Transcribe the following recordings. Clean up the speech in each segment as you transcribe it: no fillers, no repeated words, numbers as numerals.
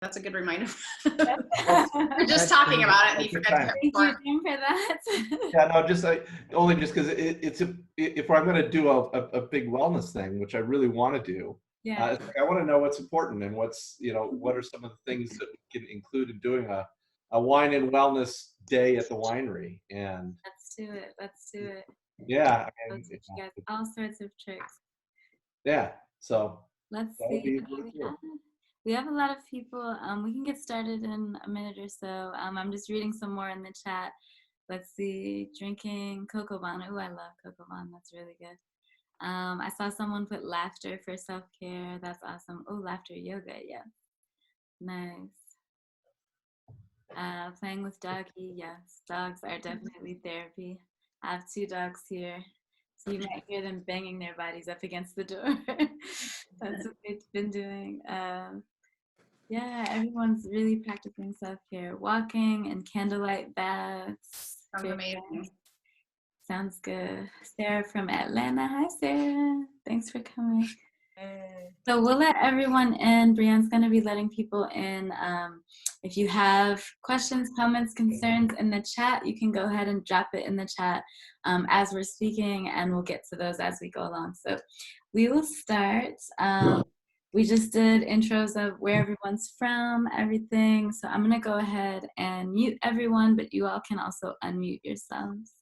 That's a good reminder. We're just talking about it and you forgot to Thank hit record. you for that. Yeah, no, just only just because if I'm going to do a big wellness thing, which I really want to do, Yeah. it's like I want to know what's important and what's, what are some of the things that we can include in doing a wine and wellness day at the winery. And Let's do it. Let's do it. yeah, I'll teach you guys all sorts of tricks. yeah. So let's that would see. be really cool. We have a lot of people. We can get started in a minute or so. I'm just reading some more in the chat. Let's see. Drinking cocoa bon. Oh, I love cocoa bon. That's really good. I saw someone put laughter for self-care. That's awesome. Oh, laughter yoga. Yeah. Nice. Playing with doggy. Yes. Dogs are definitely therapy. I have 2 dogs here. So you might hear them banging their bodies up against the door. That's what they've been doing. Yeah, everyone's really practicing self-care. Walking and candlelight baths. Sounds amazing. Sounds good. Sarah from Atlanta. Hi, Sarah. Thanks for coming. So we'll let everyone in. Brianne's going to be letting people in. If you have questions, comments, concerns in the chat, you can go ahead and drop it in the chat as we're speaking, and we'll get to those as we go along. So we will start. We just did intros of where everyone's from, everything. So I'm going to go ahead and mute everyone, but you all can also unmute yourselves.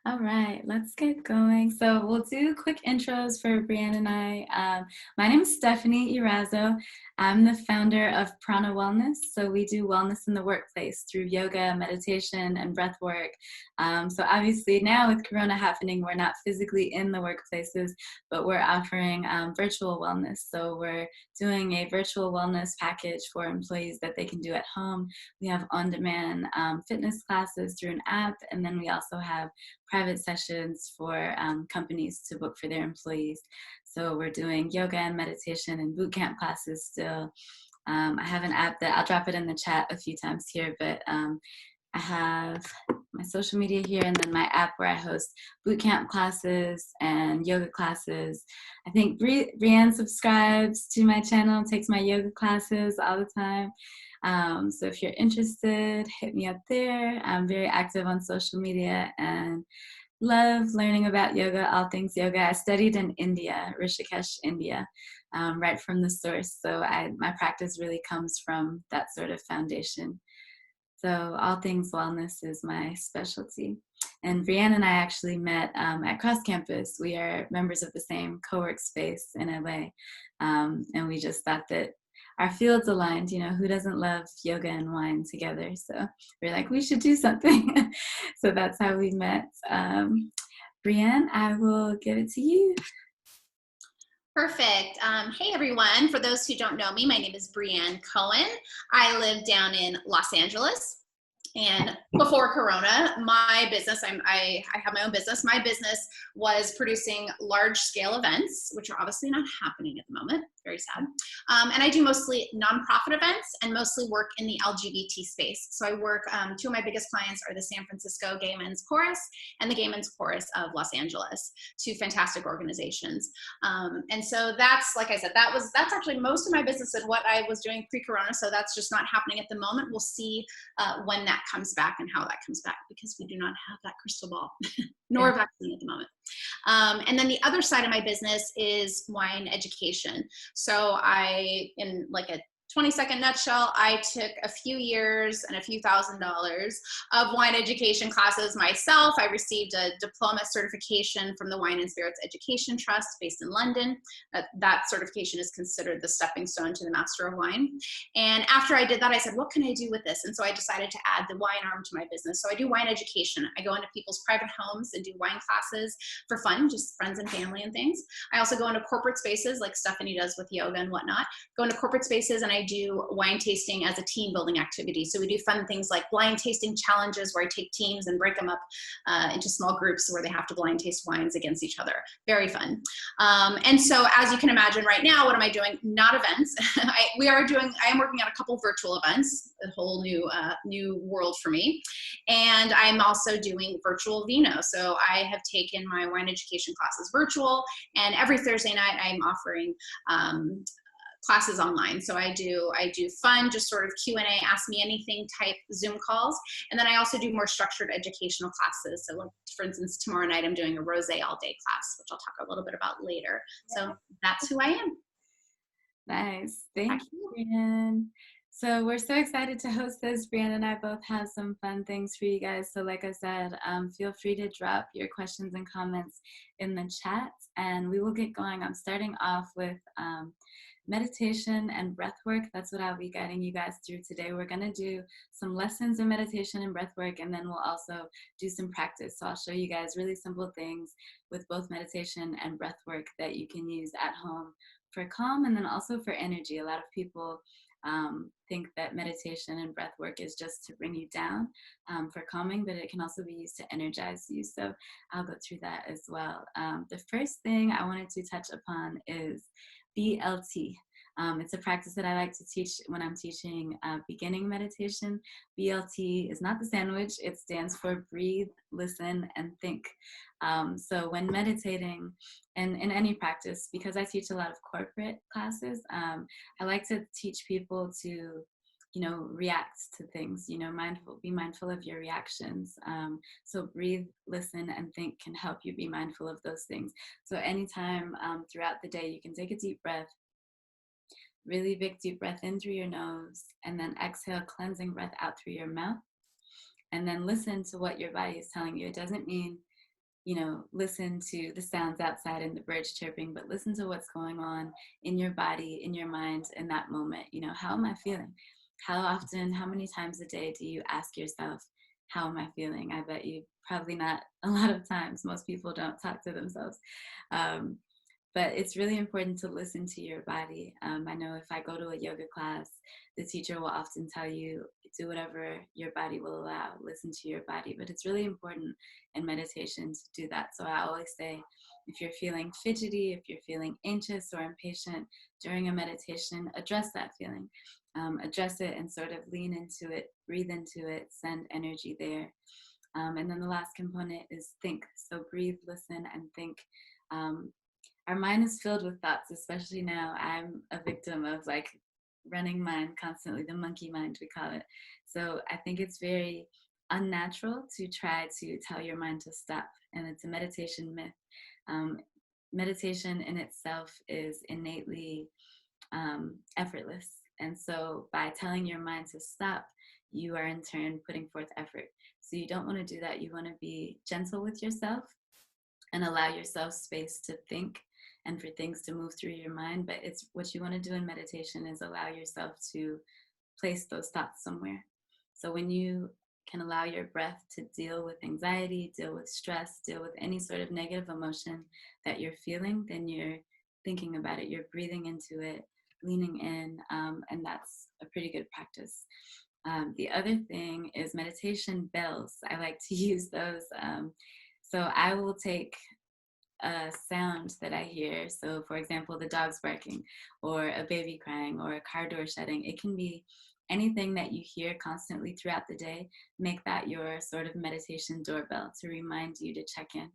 All right, let's get going. So we'll do quick intros for Brianne and I. My name is Stephanie Irazo. I'm the founder of Prana Wellness. So we do wellness in the workplace through yoga, meditation, and breath work. So obviously now with Corona happening, we're not physically in the workplaces, but we're offering virtual wellness. So we're doing a virtual wellness package for employees that they can do at home. We have on-demand fitness classes through an app, and then we also have private sessions for companies to book for their employees. So we're doing yoga and meditation and boot camp classes still. I have an app that I'll drop it in the chat a few times here, but I have my social media here and then my app where I host boot camp classes and yoga classes. I think Brianne subscribes to my channel, takes my yoga classes all the time. So if you're interested, hit me up there. I'm very active on social media and love learning about yoga, all things yoga. I studied in India, Rishikesh, India, right from the source. So my practice really comes from that sort of foundation. So all things wellness is my specialty. And Brianne and I actually met at Cross Campus. We are members of the same co-work space in LA. And we just thought that our fields aligned, who doesn't love yoga and wine together? So we're like, we should do something. So that's how we met. Brianne, I will give it to you. Perfect. Hey, everyone. For those who don't know me, my name is Brianne Cohen. I live down in Los Angeles. And before Corona, my business, I have my own business. My business was producing large scale events, which are obviously not happening at the moment. Very sad. And I do mostly nonprofit events and mostly work in the LGBT space. So I work, 2 of my biggest clients are the San Francisco Gay Men's Chorus and the Gay Men's Chorus of Los Angeles, 2 fantastic organizations. And so that's, like I said, that's actually most of my business and what I was doing pre-Corona. So that's just not happening at the moment. We'll see when that comes back and how that comes back, because we do not have that crystal ball nor vaccine at the moment. And then the other side of my business is wine education. So in like a 20-second nutshell, I took a few years and a few $1,000s of wine education classes myself. I received a diploma certification from the Wine and Spirits Education Trust based in London. That certification is considered the stepping stone to the Master of Wine. And after I did that, I said, what can I do with this? And so I decided to add the wine arm to my business. So I do wine education. I go into people's private homes and do wine classes for fun, just friends and family and things. I also go into corporate spaces like Stephanie does with yoga and whatnot. Go into corporate spaces and I I do wine tasting as a team building activity. So we do fun things like blind tasting challenges where I take teams and break them up into small groups where they have to blind taste wines against each other. Very fun. And so as you can imagine right now, what am I doing? Not events. I am working on a couple virtual events, a whole new world for me. And I'm also doing virtual vino. So I have taken my wine education classes virtual, and every Thursday night I'm offering classes online. So I do fun, just sort of Q&A, ask me anything type Zoom calls. And then I also do more structured educational classes. So like, for instance, tomorrow night I'm doing a rosé all day class, which I'll talk a little bit about later. So that's who I am. Nice. Thank you, Brianne. So we're so excited to host this. Brianne and I both have some fun things for you guys. So like I said, feel free to drop your questions and comments in the chat, and we will get going. I'm starting off with meditation and breath work. That's what I'll be guiding you guys through today. We're going to do some lessons in meditation and breath work, and then we'll also do some practice. So I'll show you guys really simple things with both meditation and breath work that you can use at home for calm and then also for energy. A lot of people think that meditation and breath work is just to bring you down for calming, but it can also be used to energize you. So I'll go through that as well. The first thing I wanted to touch upon is BLT. It's a practice that I like to teach when I'm teaching beginning meditation. BLT is not the sandwich. It stands for breathe, listen, and think. So when meditating and in any practice, because I teach a lot of corporate classes, I like to teach people to, react to things, be mindful of your reactions. So breathe, listen, and think can help you be mindful of those things. So anytime throughout the day, you can take a deep breath, really big deep breath in through your nose, and then exhale, cleansing breath out through your mouth. And then listen to what your body is telling you. It doesn't mean, listen to the sounds outside and the birds chirping, but listen to what's going on in your body, in your mind, in that moment. How am I feeling? How often, how many times a day do you ask yourself, how am I feeling? I bet you probably not a lot of times. Most people don't talk to themselves. But it's really important to listen to your body. I know if I go to a yoga class, the teacher will often tell you, do whatever your body will allow, listen to your body. But it's really important in meditation to do that. So I always say, if you're feeling fidgety, if you're feeling anxious or impatient during a meditation, address that feeling. Address it and sort of lean into it, breathe into it, send energy there. And then the last component is think. So breathe, listen, and think. Our mind is filled with thoughts, especially now. I'm a victim of running mind constantly, the monkey mind, we call it. So I think it's very unnatural to try to tell your mind to stop. And it's a meditation myth. Meditation in itself is innately effortless. And so by telling your mind to stop, you are in turn putting forth effort. So you don't want to do that. You want to be gentle with yourself and allow yourself space to think and for things to move through your mind. But it's what you want to do in meditation is allow yourself to place those thoughts somewhere. So when you can allow your breath to deal with anxiety, deal with stress, deal with any sort of negative emotion that you're feeling, then you're thinking about it, you're breathing into it, leaning in, and that's a pretty good practice. The other thing is meditation bells. I like to use those. So I will take a sound that I hear. So for example, the dog's barking or a baby crying or a car door shutting. It can be anything that you hear constantly throughout the day. Make that your sort of meditation doorbell to remind you to check in.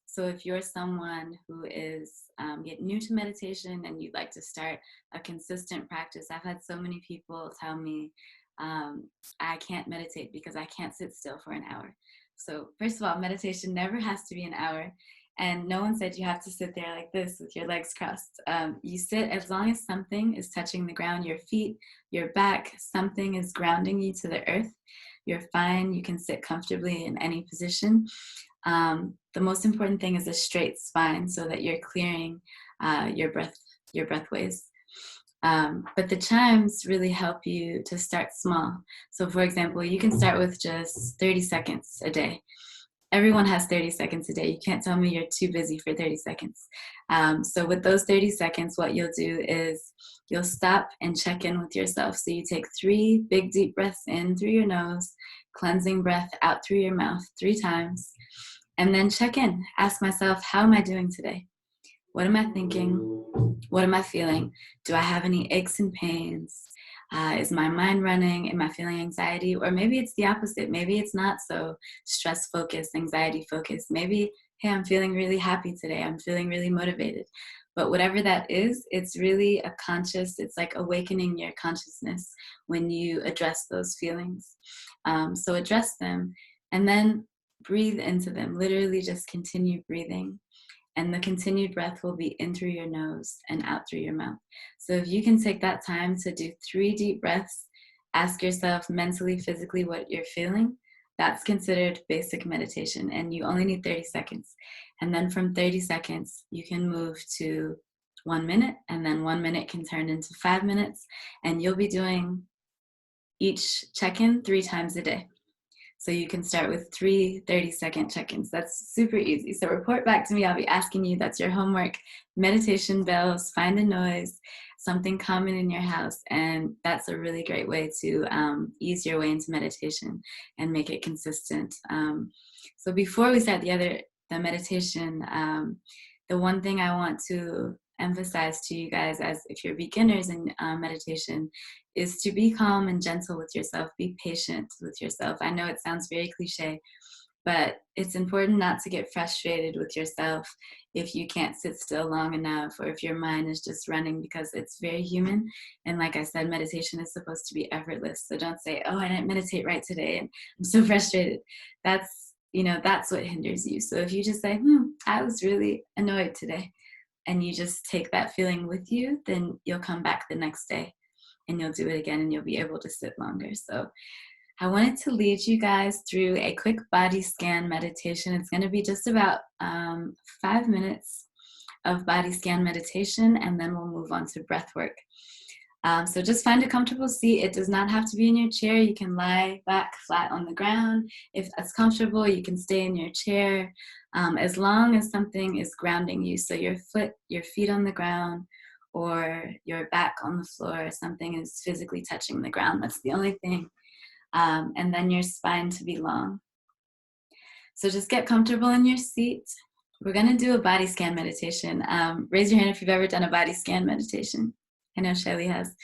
So if you're someone who is new to meditation and you'd like to start a consistent practice, I've had so many people tell me, I can't meditate because I can't sit still for an hour. So first of all, meditation never has to be an hour. And no one said you have to sit there like this with your legs crossed. You sit as long as something is touching the ground, your feet, your back, something is grounding you to the earth. You're fine. You can sit comfortably in any position. The most important thing is a straight spine so that you're clearing your breathways. But the chimes really help you to start small. So for example, you can start with just 30 seconds a day. everyone has 30 seconds a day. You can't tell me you're too busy for 30 seconds. So with those 30 seconds, what you'll do is you'll stop and check in with yourself. So you take 3 big deep breaths in through your nose, cleansing breath out through your mouth 3 times, and then check in. Ask myself, how am I doing today? What am I thinking? What am I feeling? Do I have any aches and pains? Is my mind running? Am I feeling anxiety? Or maybe it's the opposite. Maybe it's not so stress focused, anxiety focused. Maybe, hey, I'm feeling really happy today. I'm feeling really motivated. But whatever that is, it's really a conscious, it's like awakening your consciousness when you address those feelings. So address them and then breathe into them. Literally just continue breathing. And the continued breath will be in through your nose and out through your mouth. So if you can take that time to do 3 deep breaths, ask yourself mentally, physically what you're feeling, that's considered basic meditation. And you only need 30 seconds. And then from 30 seconds, you can move to 1 minute. And then 1 minute can turn into 5 minutes. And you'll be doing each check-in 3 times a day. So you can start with 3 30-second check-ins. That's super easy. So report back to me. I'll be asking you. That's your homework. Meditation bells, find a noise, something common in your house. And that's a really great way to ease your way into meditation and make it consistent. So before we start the meditation, the one thing I want to emphasize to you guys, as if you're beginners in meditation, is to be calm and gentle with yourself. Be patient with yourself. I know it sounds very cliche, but it's important not to get frustrated with yourself if you can't sit still long enough, or if your mind is just running, because it's very human. And like I said, meditation is supposed to be effortless. So don't say, oh, I didn't meditate right today and I'm so frustrated. That's what hinders you. So if you just say, I was really annoyed today, and you just take that feeling with you, then you'll come back the next day and you'll do it again, and you'll be able to sit longer. So I wanted to lead you guys through a quick body scan meditation. It's going to be just about 5 minutes of body scan meditation, and then we'll move on to breath work. So just find a comfortable seat. It does not have to be in your chair. You can lie back flat on the ground. If that's comfortable, you can stay in your chair, as long as something is grounding you. So your feet on the ground, or your back on the floor, something is physically touching the ground. That's the only thing. And then your spine to be long. So just get comfortable in your seat. We're going to do a body scan meditation. Raise your hand if you've ever done a body scan meditation. I know Shelly has.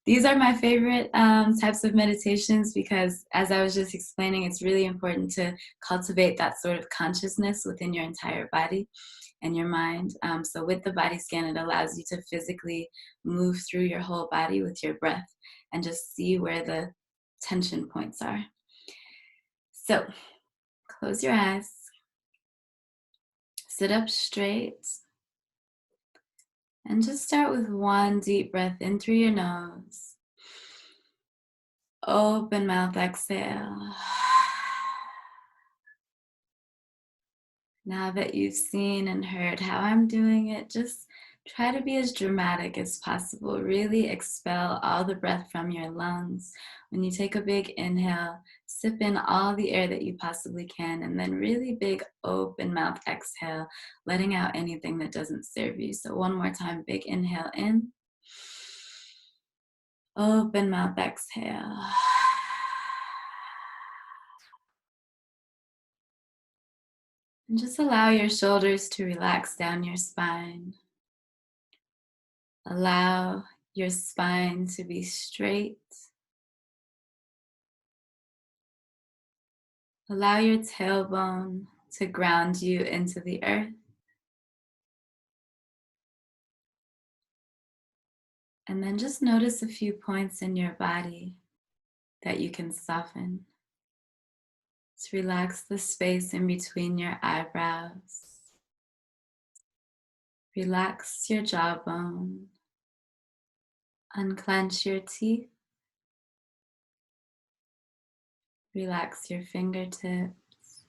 These are my favorite types of meditations, because as I was just explaining, it's really important to cultivate that sort of consciousness within your entire body and your mind. So with the body scan, it allows you to physically move through your whole body with your breath and just see where the tension points are. So close your eyes, sit up straight, and just start with 1 deep breath in through your nose. Open mouth, exhale. Now that you've seen and heard how I'm doing it, just try to be as dramatic as possible. Really expel all the breath from your lungs. When you take a big inhale, sip in all the air that you possibly can, and then really big open mouth exhale, letting out anything that doesn't serve you. So one more time, big inhale in. Open mouth exhale. And just allow your shoulders to relax down your spine. Allow your spine to be straight. Allow your tailbone to ground you into the earth. And then just notice a few points in your body that you can soften. Just relax the space in between your eyebrows. Relax your jawbone. Unclench your teeth. Relax your fingertips.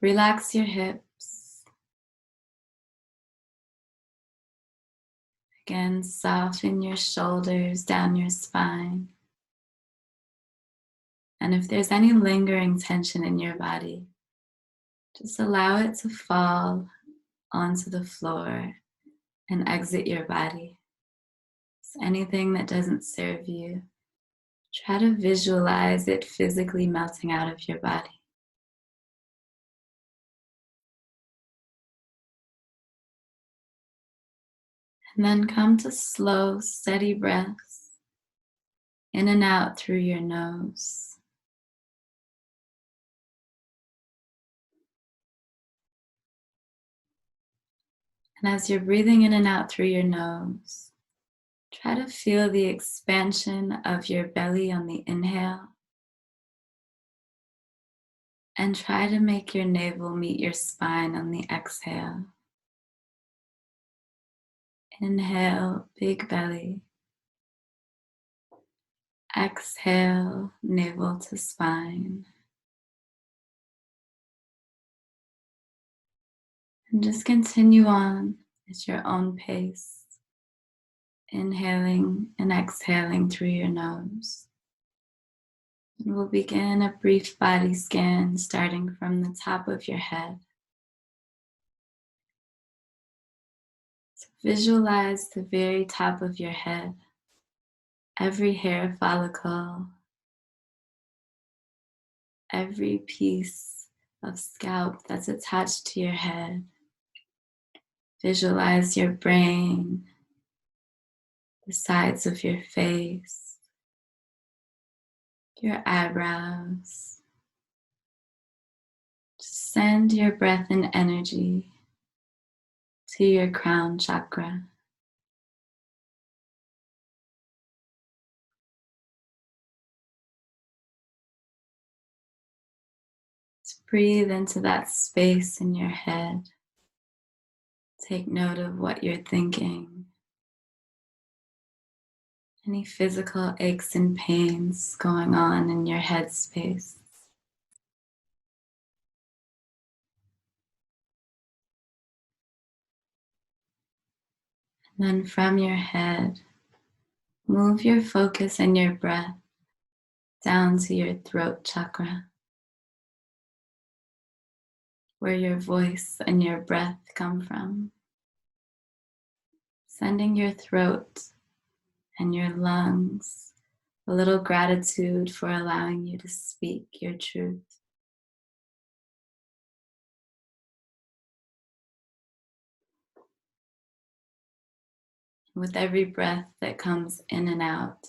Relax your hips. Again, soften your shoulders down your spine. And if there's any lingering tension in your body, just allow it to fall onto the floor and exit your body. So anything that doesn't serve you, try to visualize it physically melting out of your body. And then come to slow, steady breaths in and out through your nose. And as you're breathing in and out through your nose, try to feel the expansion of your belly on the inhale. And try to make your navel meet your spine on the exhale. Inhale, big belly. Exhale, navel to spine. And just continue on at your own pace. Inhaling and exhaling through your nose. And we'll begin a brief body scan starting from the top of your head. So visualize the very top of your head, every hair follicle, every piece of scalp that's attached to your head. Visualize your brain, the sides of your face, your eyebrows. Just send your breath and energy to your crown chakra. Just breathe into that space in your head. Take note of what you're thinking. Any physical aches and pains going on in your head space. And then from your head, move your focus and your breath down to your throat chakra, where your voice and your breath come from. Sending your throat and your lungs a little gratitude for allowing you to speak your truth. With every breath that comes in and out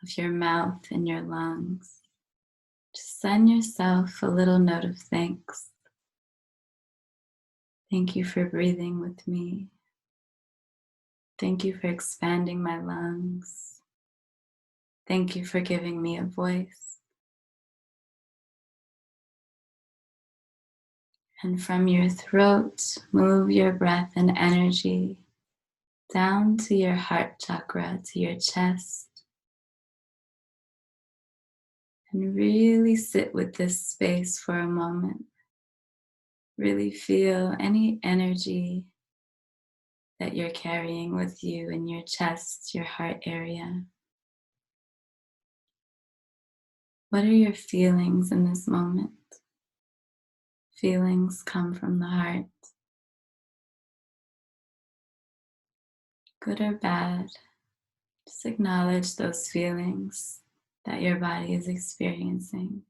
of your mouth and your lungs, just send yourself a little note of thanks. Thank you for breathing with me. Thank you for expanding my lungs. Thank you for giving me a voice. And from your throat, move your breath and energy down to your heart chakra, to your chest. And really sit with this space for a moment. Really feel any energy that you're carrying with you in your chest, your heart area. What are your feelings in this moment? Feelings come from the heart. Good or bad, just acknowledge those feelings that your body is experiencing.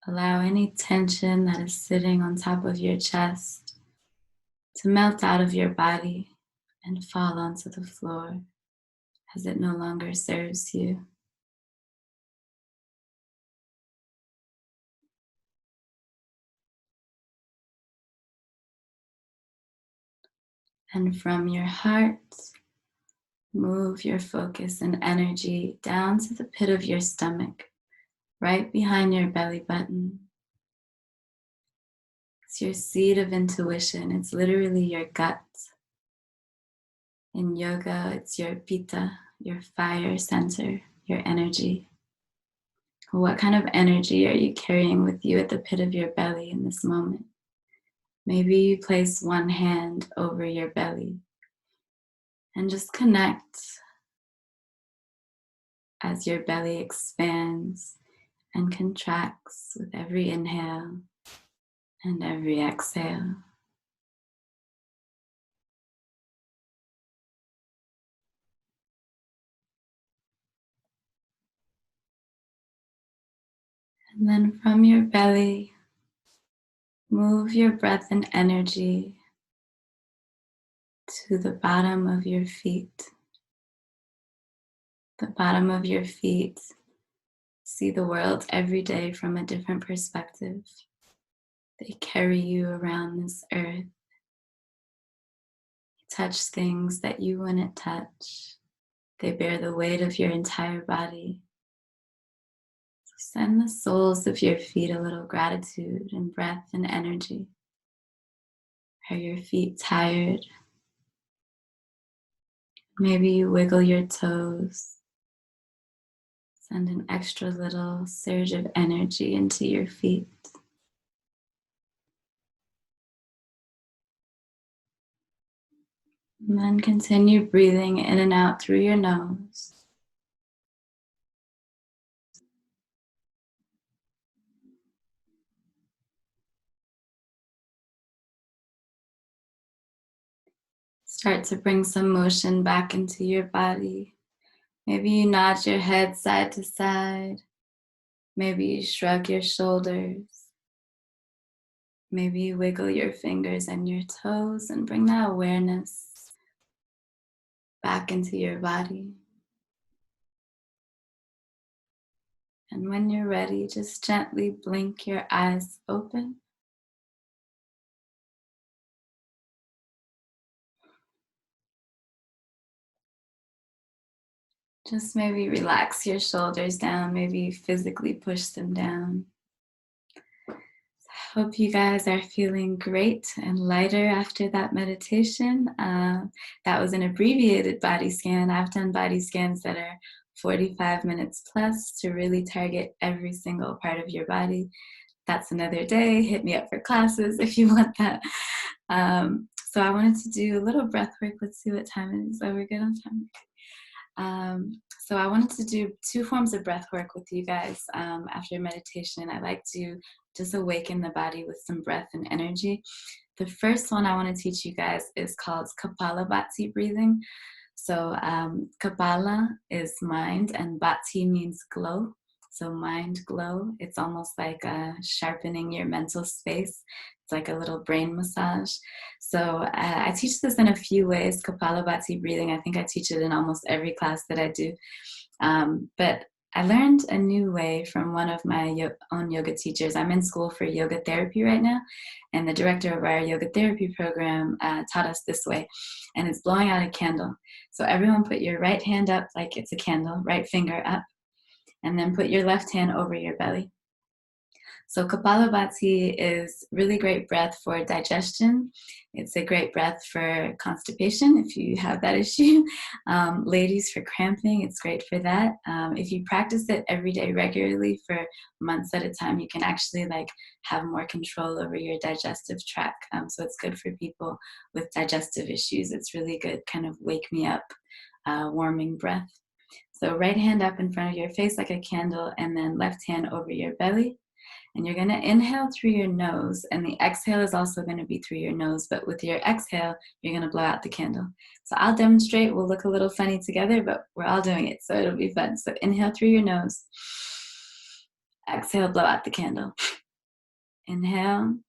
Allow any tension that is sitting on top of your chest to melt out of your body and fall onto the floor as it no longer serves you. And from your heart, move your focus and energy down to the pit of your stomach, right behind your belly button. It's your seat of intuition. It's literally your gut. In yoga, it's your pitta, your fire center, your energy. What kind of energy are you carrying with you at the pit of your belly in this moment? Maybe you place one hand over your belly and just connect as your belly expands and contracts with every inhale and every exhale. And then from your belly, move your breath and energy to the bottom of your feet. The bottom of your feet see the world every day from a different perspective. They carry you around this earth. Touch things that you wouldn't touch. They bear the weight of your entire body. So send the soles of your feet a little gratitude and breath and energy. Are your feet tired? Maybe you wiggle your toes. Send an extra little surge of energy into your feet. And then continue breathing in and out through your nose. Start to bring some motion back into your body. Maybe you nod your head side to side. Maybe you shrug your shoulders. Maybe you wiggle your fingers and your toes and bring that awareness back into your body. And when you're ready, just gently blink your eyes open. Just maybe relax your shoulders down, maybe physically push them down. I hope you guys are feeling great and lighter after that meditation. That was an abbreviated body scan. I've done body scans that are 45 minutes plus to really target every single part of your body. That's another day. Hit me up for classes if you want that. So I wanted to do a little breath work. Let's see what time it is. Oh, we're good on time. So I wanted to do 2 forms of breath work with you guys after meditation. I like to just awaken the body with some breath and energy. The first one I want to teach you guys is called Kapalabhati breathing. So Kapala is mind and Bhati means glow. So mind glow. It's almost like sharpening your mental space. It's like a little brain massage. So I teach this in a few ways, Kapalabhati breathing. I think I teach it in almost every class that I do. But I learned a new way from one of my own yoga teachers. I'm in school for yoga therapy right now, and the director of our yoga therapy program taught us this way, and it's blowing out a candle. So everyone put your right hand up like it's a candle, right finger up, and then put your left hand over your belly. So Kapalabhati is really great breath for digestion. It's a great breath for constipation if you have that issue. Ladies, for cramping, it's great for that. If you practice it every day regularly for months at a time, you can actually have more control over your digestive tract. So it's good for people with digestive issues. It's really good kind of wake me up, warming breath. So right hand up in front of your face like a candle, and then left hand over your belly. And you're going to inhale through your nose, and the exhale is also going to be through your nose, but with your exhale, you're going to blow out the candle. So I'll demonstrate. We'll look a little funny together, but we're all doing it, so it'll be fun. So inhale through your nose. Exhale, blow out the candle. Inhale.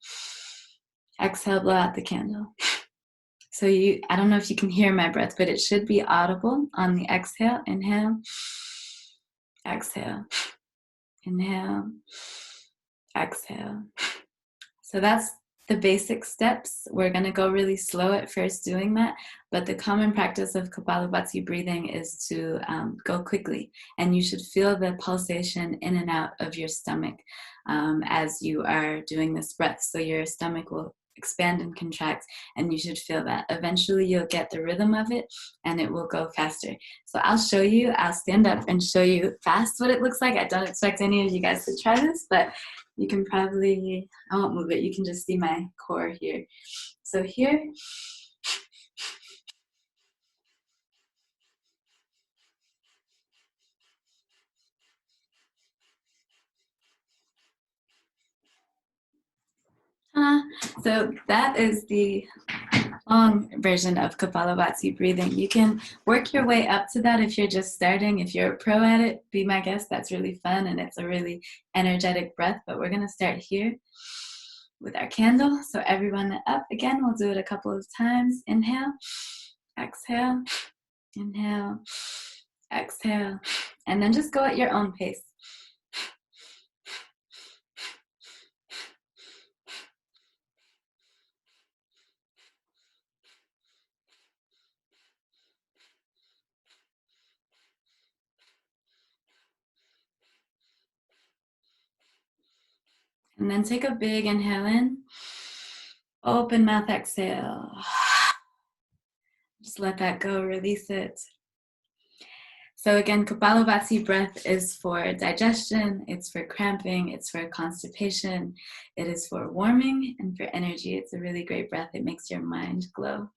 Exhale, blow out the candle. So I don't know if you can hear my breath, but it should be audible on the exhale. Inhale. Exhale. Inhale. Exhale. So that's the basic steps. We're going to go really slow at first doing that, but the common practice of Kapalabhati breathing is to go quickly, and you should feel the pulsation in and out of your stomach as you are doing this breath. So your stomach will expand and contract, and you should feel that. Eventually you'll get the rhythm of it and it will go faster. So I'll show you. I'll stand up and show you fast what it looks like. I don't expect any of you guys to try this, but you can probably, I won't move it, you can just see my core here. So here, So that is the long version of Kapalabhati breathing. You can work your way up to that if you're just starting. If you're a pro at it, be my guest. That's really fun and it's a really energetic breath. But we're going to start here with our candle. So everyone up again. We'll do it a couple of times. Inhale, exhale, inhale, exhale, and then just go at your own pace. And then take a big inhale in. Open mouth, exhale. Just let that go, release it. So again, Kapalabhati breath is for digestion, it's for cramping, it's for constipation, it is for warming and for energy. It's a really great breath. It makes your mind glow.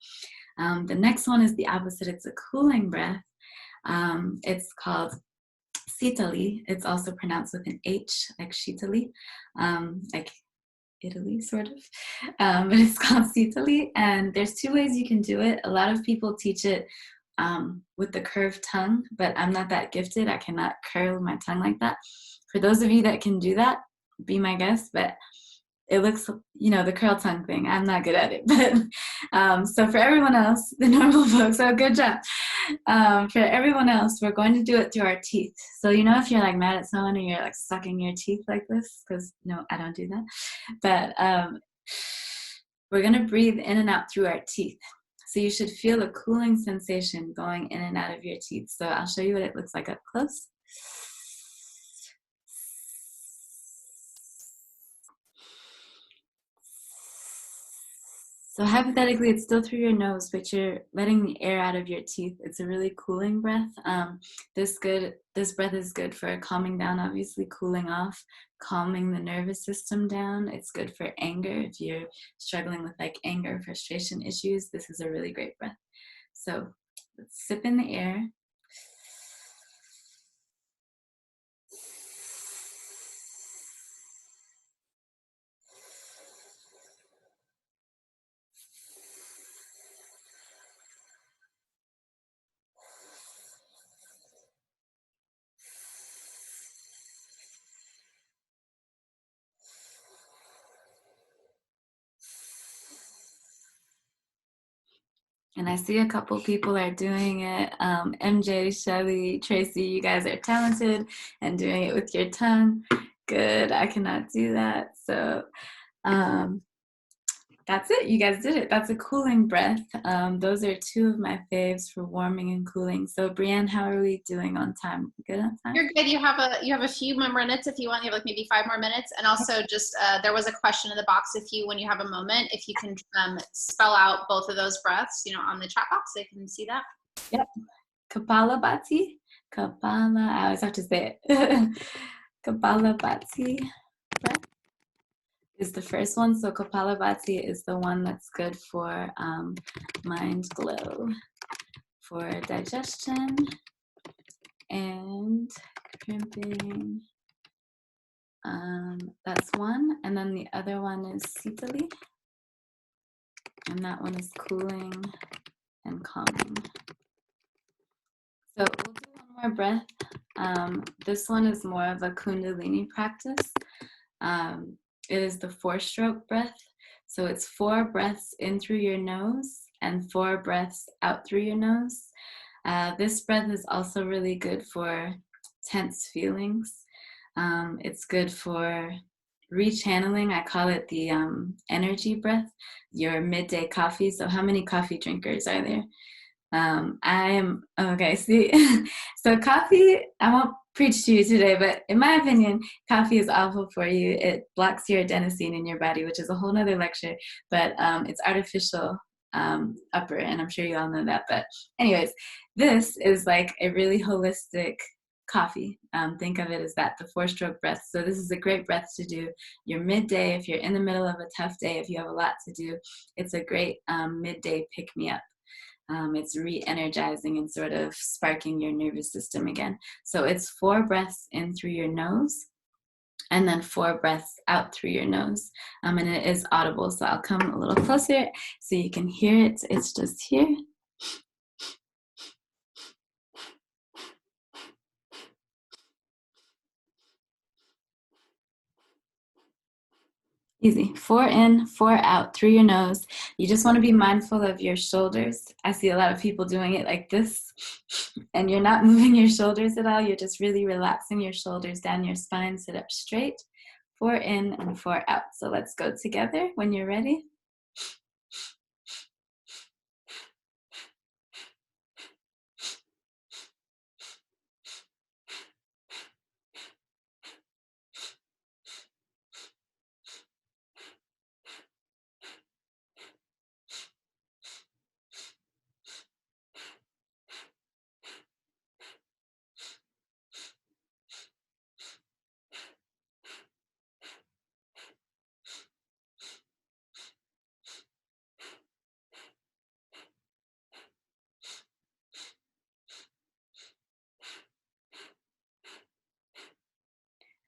The next one is the opposite. It's a cooling breath. It's called Sitali. It's also pronounced with an H, like Shitali, like Italy, sort of. But it's called Sitali. And there's two ways you can do it. A lot of people teach it with the curved tongue, but I'm not that gifted. I cannot curl my tongue like that. For those of you that can do that, be my guest. But it looks, the curl tongue thing. I'm not good at it. But so for everyone else, the normal folks, oh, good job. For everyone else, we're going to do it through our teeth. So, if you're like mad at someone and you're like sucking your teeth like this, because no, I don't do that. But we're going to breathe in and out through our teeth. So you should feel a cooling sensation going in and out of your teeth. So I'll show you what it looks like up close. So hypothetically, it's still through your nose, but you're letting the air out of your teeth. It's a really cooling breath. This breath is good for calming down, obviously cooling off, calming the nervous system down. It's good for anger. If you're struggling with like anger, frustration issues, this is a really great breath. So let's sip in the air. And I see a couple people are doing it. MJ, Shelly, Tracy, you guys are talented and doing it with your tongue. Good. I cannot do that. So that's it. You guys did it. That's a cooling breath. Those are two of my faves for warming and cooling. So Brianne, how are we doing on time? Good on time? You're good. You have a few more minutes if you want. You have like maybe 5 more minutes. And also just there was a question in the box when you have a moment, if you can spell out both of those breaths, on the chat box, so you can see that. Yep. Kapalabhati. I always have to say it. Kapalabhati breath is the first one. So Kapalabhati is the one that's good for mind glow, for digestion and cramping. That's one. And then the other one is Sitali. And that one is cooling and calming. So we'll do one more breath. This one is more of a Kundalini practice. It is the 4-stroke breath. So it's 4 breaths in through your nose and 4 breaths out through your nose. This breath is also really good for tense feelings. It's good for rechanneling. I call it the energy breath, your midday coffee. So how many coffee drinkers are there? So coffee, I won't preach to you today, but in my opinion, coffee is awful for you. It blocks your adenosine in your body, which is a whole nother lecture, but it's artificial upper, and I'm sure you all know that. But anyways, this is like a really holistic coffee. Think of it as that, the 4-stroke breath. So this is a great breath to do your midday. If you're in the middle of a tough day, if you have a lot to do, it's a great midday pick-me-up. It's re-energizing and sort of sparking your nervous system again. So it's 4 breaths in through your nose and then 4 breaths out through your nose. And it is audible, so I'll come a little closer so you can hear it. It's just here. Easy. 4 in, 4 out through your nose. You just want to be mindful of your shoulders. I see a lot of people doing it like this, and you're not moving your shoulders at all. You're just really relaxing your shoulders down your spine. Sit up straight. 4 in and 4 out. So let's go together when you're ready.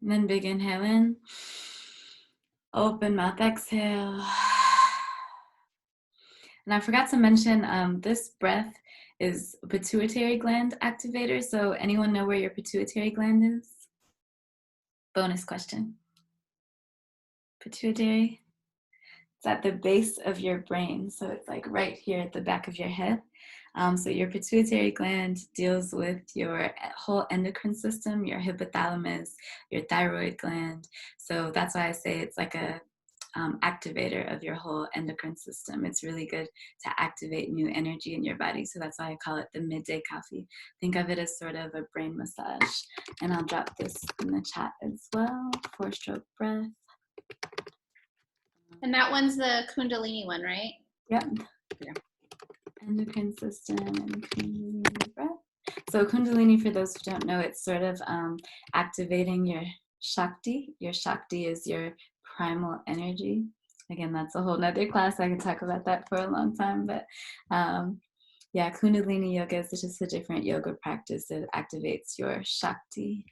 And then big inhale in. Open mouth, exhale. And I forgot to mention, this breath is a pituitary gland activator. So anyone know where your pituitary gland is? Bonus question. Pituitary? It's at the base of your brain. So it's like right here at the back of your head. So your pituitary gland deals with your whole endocrine system, your hypothalamus, your thyroid gland. So that's why I say it's like a activator of your whole endocrine system. It's really good to activate new energy in your body. So that's why I call it the midday coffee. Think of it as sort of a brain massage. And I'll drop this in the chat as well. 4-stroke breath. And that one's the Kundalini one, right? Yep. Yeah. Endocrine system and Kundalini breath. So Kundalini, for those who don't know, it's sort of activating your Shakti. Your Shakti is your primal energy. Again, that's a whole nother class. I could talk about that for a long time, but yeah, Kundalini yoga is just a different yoga practice that activates your Shakti.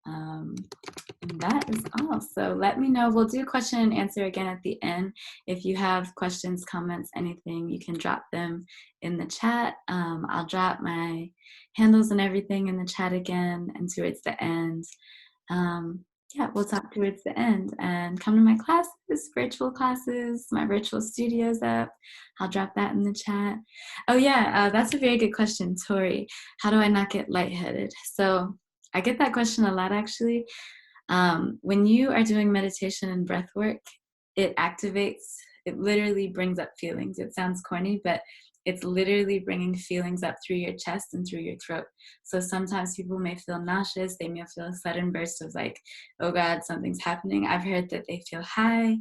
And that is all. So let me know. We'll do question and answer again at the end. If you have questions, comments, anything, you can drop them in the chat. I'll drop my handles and everything in the chat again and towards the end. Yeah, we'll talk towards the end, and come to my classes, virtual classes. My virtual studio's up. I'll drop that in the chat. Oh yeah, that's a very good question, Tori. How do I not get lightheaded? So I get that question a lot, actually. When you are doing meditation and breath work, it activates, it literally brings up feelings. It sounds corny, but it's literally bringing feelings up through your chest and through your throat. So sometimes people may feel nauseous. They may feel a sudden burst of like, oh God, something's happening. I've heard that they feel high,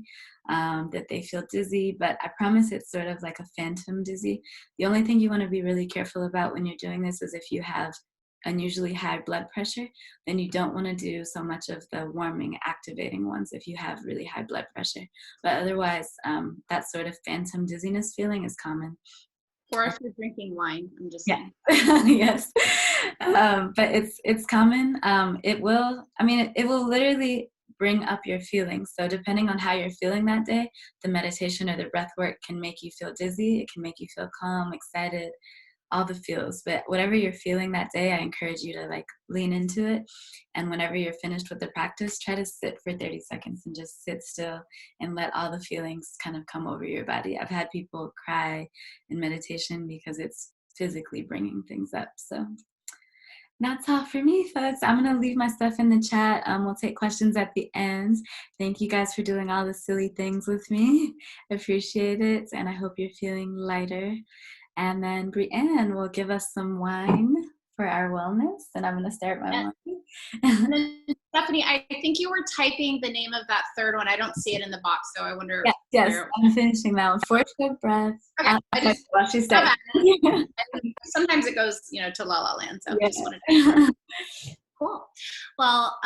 that they feel dizzy, but I promise it's sort of like a phantom dizzy. The only thing you want to be really careful about when you're doing this is if you have unusually high blood pressure, then you don't want to do so much of the warming, activating ones if you have really high blood pressure. But otherwise, that sort of phantom dizziness feeling is common. Or if you're drinking wine, I'm just saying. Yes. But it's common. It will literally bring up your feelings. So depending on how you're feeling that day, the meditation or the breath work can make you feel dizzy. It can make you feel calm, excited, all the feels. But whatever you're feeling that day, I encourage you to like lean into it. And whenever you're finished with the practice, try to sit for 30 seconds and just sit still and let all the feelings kind of come over your body. I've had people cry in meditation because it's physically bringing things up. So that's all for me, folks. I'm going to leave my stuff in the chat. We'll take questions at the end. Thank you guys for doing all the silly things with me. Appreciate it. And I hope you're feeling lighter. And then Brianne will give us some wine for our wellness. And I'm going to start my wine. And then Stephanie, I think you were typing the name of that third one. I don't see it in the box, so I wonder. Yes, I'm finishing that one. 4-stroke breath. Okay, She said. Sometimes it goes, to La La Land. So yeah. I just wanted to. Cool. Well,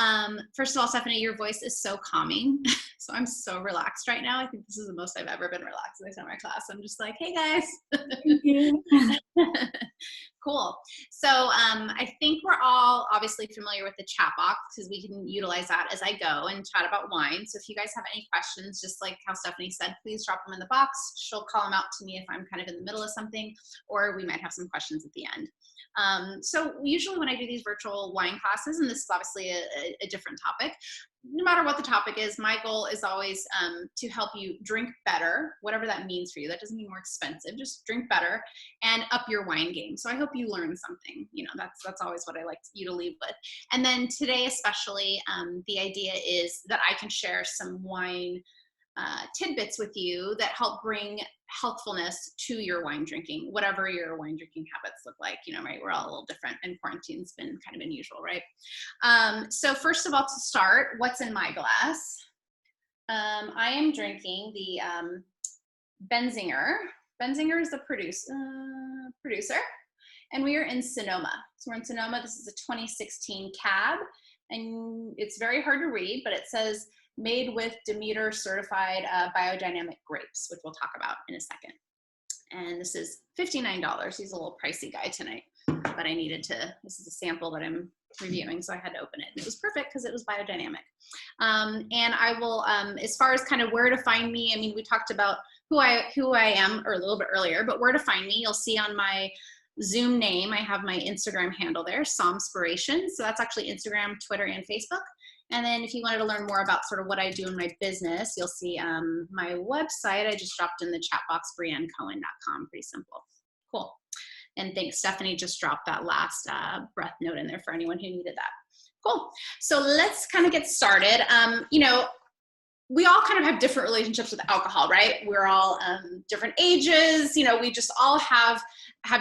first of all, Stephanie, your voice is so calming. So I'm so relaxed right now. I think this is the most I've ever been relaxed in the summer class. I'm just like, hey guys. Thank you. Cool. So I think we're all obviously familiar with the chat box because we can utilize that as I go and chat about wine. So if you guys have any questions, just like how Stephanie said, please drop them in the box. She'll call them out to me if I'm kind of in the middle of something, or we might have some questions at the end. So usually when I do these virtual wine classes, and this is obviously a different topic, no matter what the topic is, my goal is always to help you drink better, whatever that means for you. That doesn't mean more expensive, just drink better and up your wine game. So I hope you learn something. You know, that's always what I like you to leave with. And then today especially, the idea is that I can share some wine tidbits with you that help bring healthfulness to your wine drinking, whatever your wine drinking habits look like. You know, right? We're all a little different, and quarantine's been kind of unusual, right? So first of all, to start, what's in my glass? I am drinking the Benzinger. Benzinger is the producer, and we are in Sonoma. So we're in Sonoma. This is a 2016 cab, and it's very hard to read, but it says made with Demeter certified biodynamic grapes, which we'll talk about in a second. And this is $59. He's a little pricey guy tonight, but I needed to, this is a sample that I'm reviewing, so I had to open it. And it was perfect because it was biodynamic. And I will, as far as kind of where to find me, I mean, we talked about who I am or a little bit earlier, but where to find me, you'll see on my Zoom name, I have my Instagram handle there, Somspiration. So that's actually Instagram, Twitter, and Facebook. And then if you wanted to learn more about sort of what I do in my business, you'll see my website. I just dropped in the chat box, briannecohen.com. Pretty simple. Cool. And thanks, Stephanie just dropped that last breath note in there for anyone who needed that. Cool. So let's kind of get started. You know, we all kind of have different relationships with alcohol, right? We're all different ages, you know, we just all have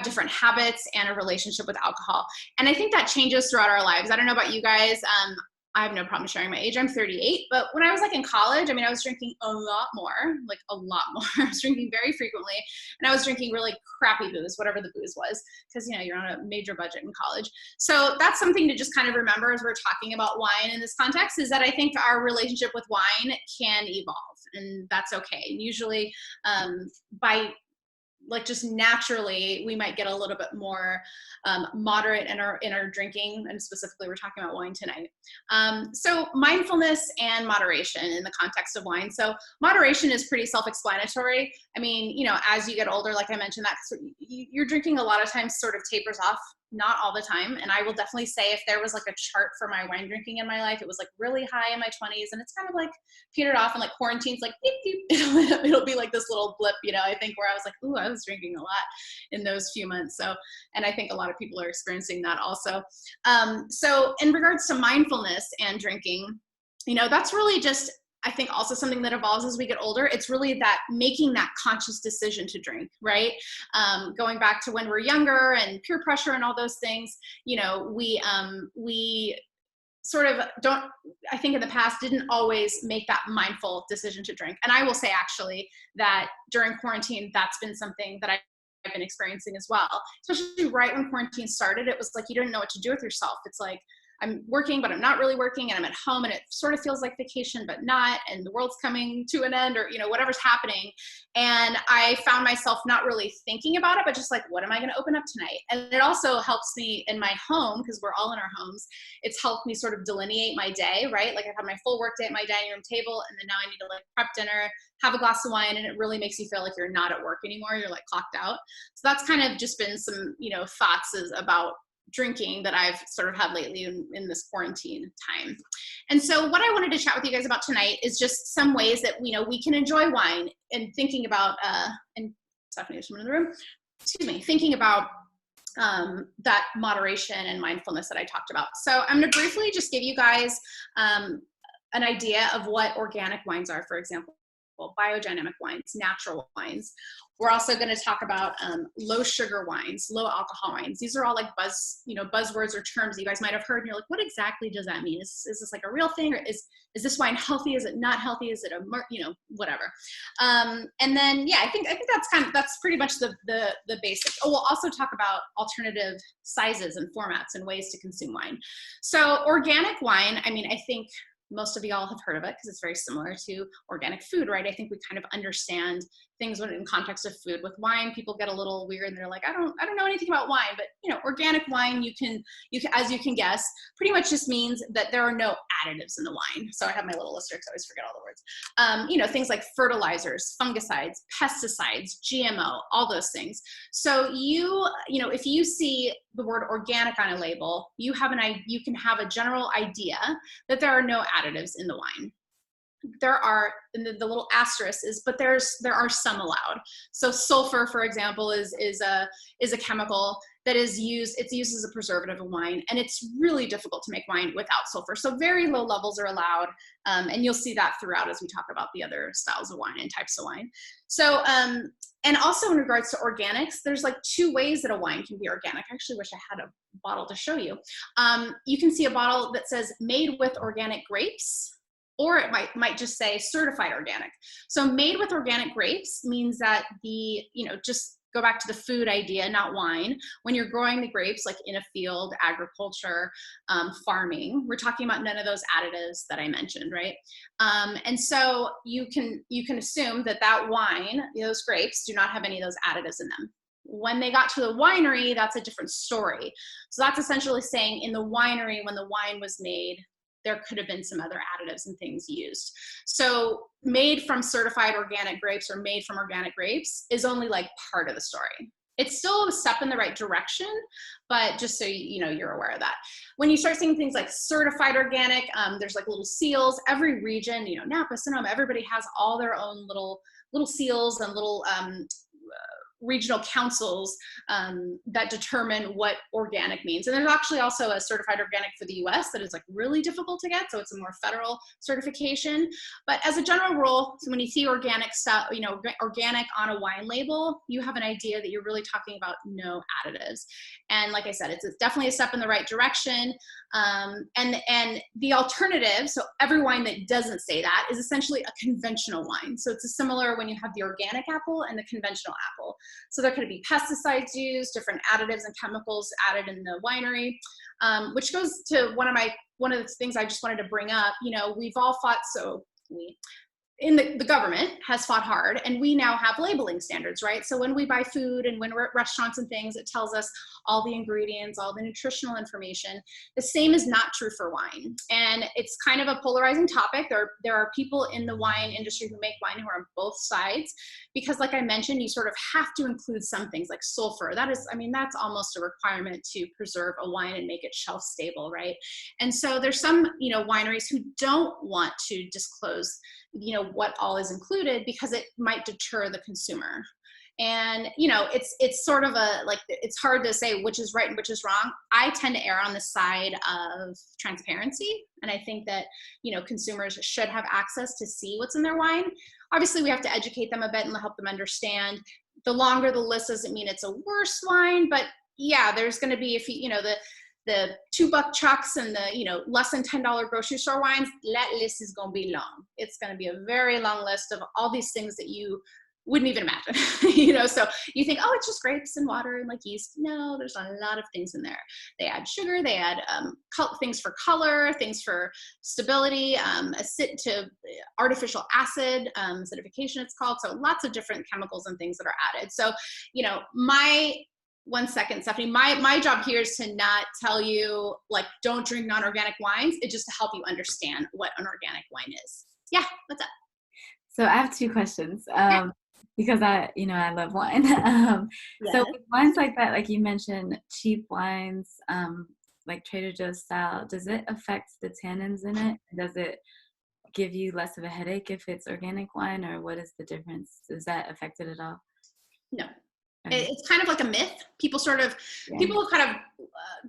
different habits and a relationship with alcohol. And I think that changes throughout our lives. I don't know about you guys. I have no problem sharing my age. I'm 38, but when I was like in college, I mean, I was drinking a lot more. I was drinking very frequently, and I was drinking really crappy booze, whatever the booze was, because, you know, you're on a major budget in college. So that's something to just kind of remember as we're talking about wine in this context, is that I think our relationship with wine can evolve, and that's okay. And usually by like just naturally, we might get a little bit more moderate in our drinking, and specifically we're talking about wine tonight. So mindfulness and moderation in the context of wine. So moderation is pretty self-explanatory. I mean, you know, as you get older, like I mentioned, that you're drinking a lot of times sort of tapers off, not all the time. And I will definitely say if there was like a chart for my wine drinking in my life, it was like really high in my 20s, and it's kind of like petered off, and like quarantine's like, beep, beep. It'll be like this little blip, you know, I think, where I was like, ooh, I was drinking a lot in those few months. So, and I think a lot of people are experiencing that also. So in regards to mindfulness and drinking, you know, that's really just, I think also something that evolves as we get older. It's really that making that conscious decision to drink, right? Going back to when we're younger and peer pressure and all those things, you know, we sort of don't, I think in the past, didn't always make that mindful decision to drink. And I will say actually that during quarantine, that's been something that I've been experiencing as well. Especially right when quarantine started, it was like you didn't know what to do with yourself. It's like, I'm working, but I'm not really working, and I'm at home, and it sort of feels like vacation, but not, and the world's coming to an end, or, you know, whatever's happening. And I found myself not really thinking about it, but just like, what am I going to open up tonight? And it also helps me in my home, because we're all in our homes. It's helped me sort of delineate my day, right? Like I've had my full work day at my dining room table, and then now I need to like prep dinner, have a glass of wine, and it really makes you feel like you're not at work anymore. You're like clocked out. So that's kind of just been some, you know, thoughts about drinking that I've sort of had lately in this quarantine time. And so what I wanted to chat with you guys about tonight is just some ways that, you know, we can enjoy wine, and thinking about, and Stephanie, there's someone in the room, excuse me, thinking about that moderation and mindfulness that I talked about. So I'm going to briefly just give you guys an idea of what organic wines are, for example, biodynamic wines, natural wines. We're also going to talk about low sugar wines, low alcohol wines. These are all like buzzwords or terms that you guys might have heard, and you're like, what exactly does that mean? Is this like a real thing, or is this wine healthy? Is it not healthy? Is it whatever? And then I think that's pretty much the basics. Oh, we'll also talk about alternative sizes and formats and ways to consume wine. So organic wine, I mean, I think most of y'all have heard of it because it's very similar to organic food, right? I think we kind of understand things when in context of food. With wine, people get a little weird and they're like, I don't know anything about wine, but organic wine, you can, as you can guess, pretty much just means that there are no additives in the wine. So I have my little lister because I always forget all the words. Things like fertilizers, fungicides, pesticides, GMO, all those things. So if you see the word organic on a label, you can have a general idea that there are no additives in the wine. There are, and the little asterisk is, but there are some allowed. So sulfur, for example, is a chemical that is used. It's used as a preservative in wine, and it's really difficult to make wine without sulfur. So very low levels are allowed, and you'll see that throughout as we talk about the other styles of wine and types of wine. So, and also in regards to organics, there's like 2 ways that a wine can be organic. I actually wish I had a bottle to show you. You can see a bottle that says made with organic grapes, or it might just say certified organic. So made with organic grapes means that just go back to the food idea, not wine. When you're growing the grapes, like in a field, agriculture, farming, we're talking about none of those additives that I mentioned, right? And so you can assume that wine, those grapes, do not have any of those additives in them. When they got to the winery, that's a different story. So that's essentially saying in the winery, when the wine was made, there could have been some other additives and things used. So made from certified organic grapes or made from organic grapes is only like part of the story. It's still a step in the right direction, but just so you're aware of that. When you start seeing things like certified organic, there's like little seals. Every region, Napa, Sonoma, everybody has all their own little seals and little regional councils that determine what organic means. And there's actually also a certified organic for the US that is like really difficult to get. So it's a more federal certification. But as a general rule, so when you see organic stuff, organic on a wine label, you have an idea that you're really talking about no additives. And like I said, it's definitely a step in the right direction. And the alternative, so every wine that doesn't say that is essentially a conventional wine. So it's similar when you have the organic apple and the conventional apple. So there could be pesticides used, different additives and chemicals added in the winery, which goes to one of the things I just wanted to bring up. We've all fought, the government has fought hard, and we now have labeling standards, right? So when we buy food and when we're at restaurants and things, it tells us all the ingredients, all the nutritional information. The same is not true for wine. And it's kind of a polarizing topic. There are people in the wine industry who make wine who are on both sides, because like I mentioned, you sort of have to include some things like sulfur. That's almost a requirement to preserve a wine and make it shelf stable, right? And so there's some, wineries who don't want to disclose what all is included because it might deter the consumer. And it's sort of it's hard to say which is right and which is wrong. I tend to err on the side of transparency, and I think that consumers should have access to see what's in their wine. Obviously we have to educate them a bit and help them understand. The longer the list doesn't mean it's a worse wine, but yeah, there's going to be, if the $2 chucks and the less than $10 grocery store wines, that list is going to be long. It's going to be a very long list of all these things that you wouldn't even imagine. So you think, oh, it's just grapes and water and like yeast. No, there's a lot of things in there. They add sugar, they add things for color, things for stability, artificial acid, acidification it's called. So lots of different chemicals and things that are added. So, one second, Stephanie. My job here is to not tell you don't drink non-organic wines. It's just to help you understand what an organic wine is. Yeah, what's up? So I have 2 questions because I love wine. So with wines like that, like you mentioned, cheap wines, like Trader Joe's style, does it affect the tannins in it? Does it give you less of a headache if it's organic wine, or what is the difference? Does that affect it at all? No. It's kind of like a myth. People have kind of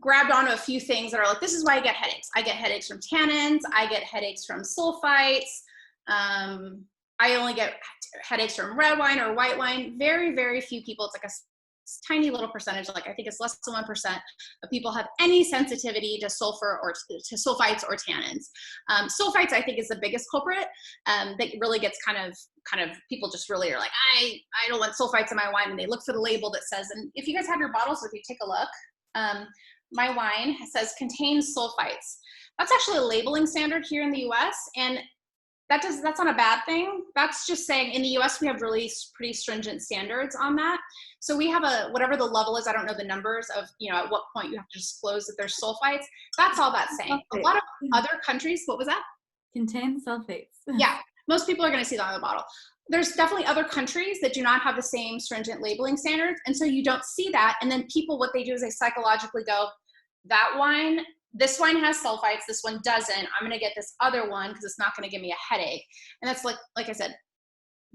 grabbed onto a few things that are like, this is why I get headaches. I get headaches from tannins. I get headaches from sulfites. I only get headaches from red wine or white wine. Very, very few people. It's like a tiny little percentage. I think it's less than 1% of people have any sensitivity to sulfur or to sulfites or tannins. Sulfites, I think, is the biggest culprit that really gets kind of people just really are like, I don't want sulfites in my wine, and they look for the label that says, and if you guys have your bottles, if you take a look, my wine says contains sulfites. That's actually a labeling standard here in the US, and that's not a bad thing. That's just saying in the US, we have really pretty stringent standards on that. So we have whatever the level is, I don't know the numbers of, at what point you have to disclose that there's sulfites. That's all that's saying. A lot of other countries, what was that? Contain sulfates. Yeah, most people are going to see that on the bottle. There's definitely other countries that do not have the same stringent labeling standards. And so you don't see that. And then people, what they do is they psychologically go, this wine has sulfites, this one doesn't. I'm going to get this other one because it's not going to give me a headache. And that's like I said,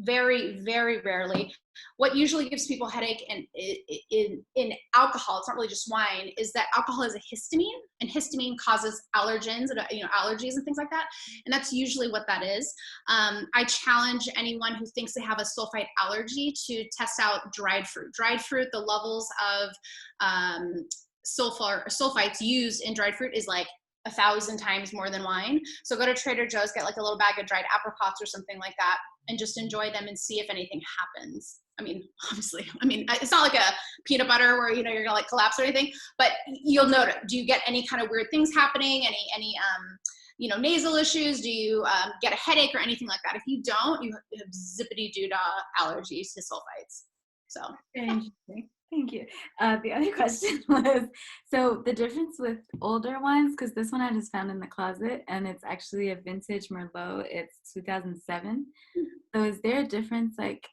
very, very rarely. What usually gives people headache in alcohol, it's not really just wine, is that alcohol is a histamine, and histamine causes allergens and allergies and things like that. And that's usually what that is. I challenge anyone who thinks they have a sulfite allergy to test out dried fruit. Dried fruit, the levels of sulfites used in dried fruit is like 1,000 times more than wine. So go to Trader Joe's, get like a little bag of dried apricots or something like that, and just enjoy them and see if anything happens. I mean, obviously, it's not like a peanut butter where, you're gonna like collapse or anything, but you'll notice, do you get any kind of weird things happening? Any nasal issues? Do you get a headache or anything like that? If you don't, you have zippity-doo-dah allergies to sulfites. So. Very interesting. Thank you. The other question was, so the difference with older wines, because this one I just found in the closet, and it's actually a vintage Merlot. It's 2007. So is there a difference, like,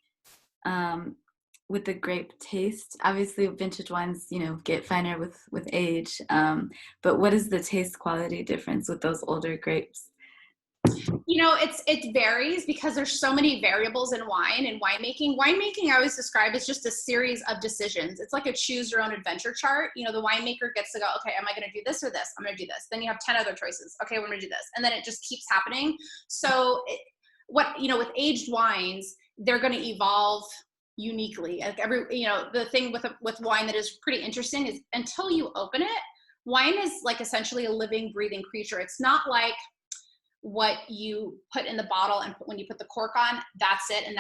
with the grape taste? Obviously, vintage wines, get finer with age. But what is the taste quality difference with those older grapes? It varies because there's so many variables in wine and winemaking. Winemaking I always describe as just a series of decisions. It's like a choose your own adventure chart. The winemaker gets to go, okay, am I going to do this or this? I'm going to do this. Then you have 10 other choices. Okay, we're going to do this. And then it just keeps happening. So with aged wines, they're going to evolve uniquely. Like the thing with wine that is pretty interesting is until you open it, wine is like essentially a living, breathing creature. It's not like what you put in the bottle and when you put the cork on, that's it and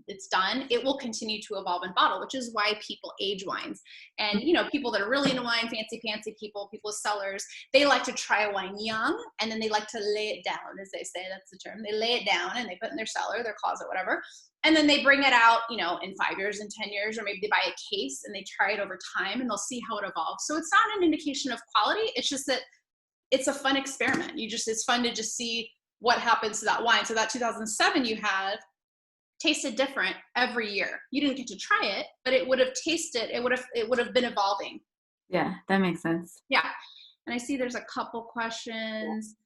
it's done. It will continue to evolve in bottle, which is why people age wines. And people that are really into wine, fancy people with cellars, they like to try a wine young and then they like to lay it down, as they say. That's the term. They lay it down and they put it in their cellar, their closet, whatever. And then they bring it out, in 5 years, in 10 years, or maybe they buy a case and they try it over time and they'll see how it evolves. So it's not an indication of quality. It's just that it's a fun experiment. It's fun to just see what happens to that wine. So that 2007 you had tasted different every year. You didn't get to try it, but it would have tasted, it would have been evolving. Yeah, that makes sense. Yeah. And I see there's a couple questions.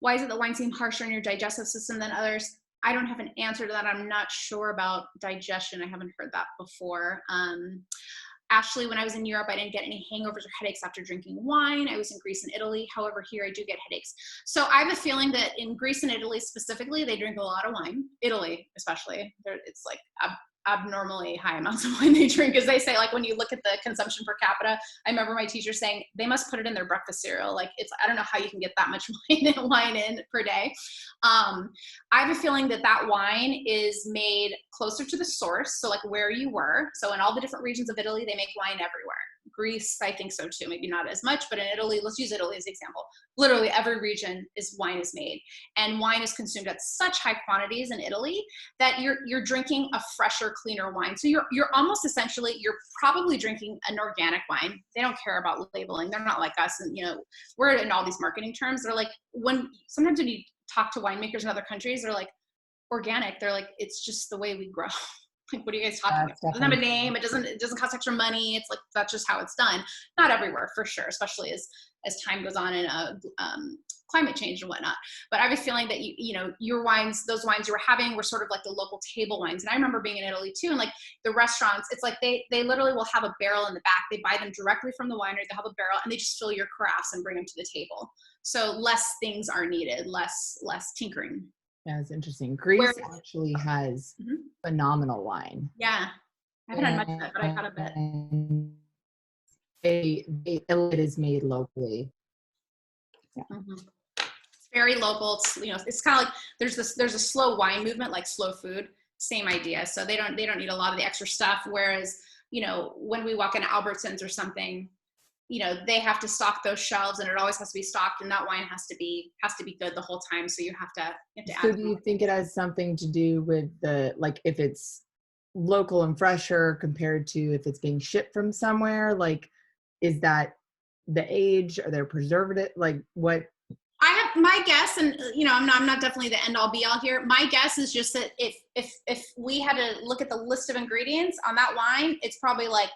Why is it that wine seem harsher on your digestive system than others? I don't have an answer to that. I'm not sure about digestion. I haven't heard that before. Ashley, when I was in Europe, I didn't get any hangovers or headaches after drinking wine. I was in Greece and Italy. However, here I do get headaches. So I have a feeling that in Greece and Italy specifically, they drink a lot of wine. Italy, especially. It's like abnormally high amounts of wine they drink, as they say. Like when you look at the consumption per capita, I remember my teacher saying they must put it in their breakfast cereal. Like I don't know how you can get that much wine in per day. I have a feeling that wine is made closer to the source. So like where you were. So in all the different regions of Italy, they make wine everywhere. Greece, I think so too, maybe not as much, but in Italy, let's use Italy as an example. Literally every region wine is made, and wine is consumed at such high quantities in Italy that you're drinking a fresher, cleaner wine. So you're almost essentially, you're probably drinking an organic wine. They don't care about labeling. They're not like us. And we're in all these marketing terms. They're like, sometimes when you talk to winemakers in other countries, they're like, organic. They're like, it's just the way we grow. Like, what are you guys talking about? It doesn't have a name. It doesn't cost extra money. It's like, that's just how it's done. Not everywhere, for sure, especially as time goes on and climate change and whatnot. But I have a feeling that your wines, those wines you were having, were sort of like the local table wines. And I remember being in Italy too, and like the restaurants, it's like they literally will have a barrel in the back. They buy them directly from the winery. They have a barrel and they just fill your carafes and bring them to the table. So less things are needed, less tinkering. Yeah, it's interesting. Greece actually has phenomenal wine. Yeah. I haven't had much of it, but I've had a bit. It is made locally. Yeah. Mm-hmm. It's very local. It's kind of like there's a slow wine movement, like slow food. Same idea. So they don't need a lot of the extra stuff. Whereas when we walk into Albertsons or something, you know, they have to stock those shelves, and it always has to be stocked, and that wine has to be good the whole time. So you have to add. So do you think it has something to do with the, like, if it's local and fresher compared to if it's being shipped from somewhere? Like, is that the age? Are there preservative? Like, what? I have my guess, and you know, I'm not definitely the end all be all here. My guess is just that if we had to look at the list of ingredients on that wine, it's probably like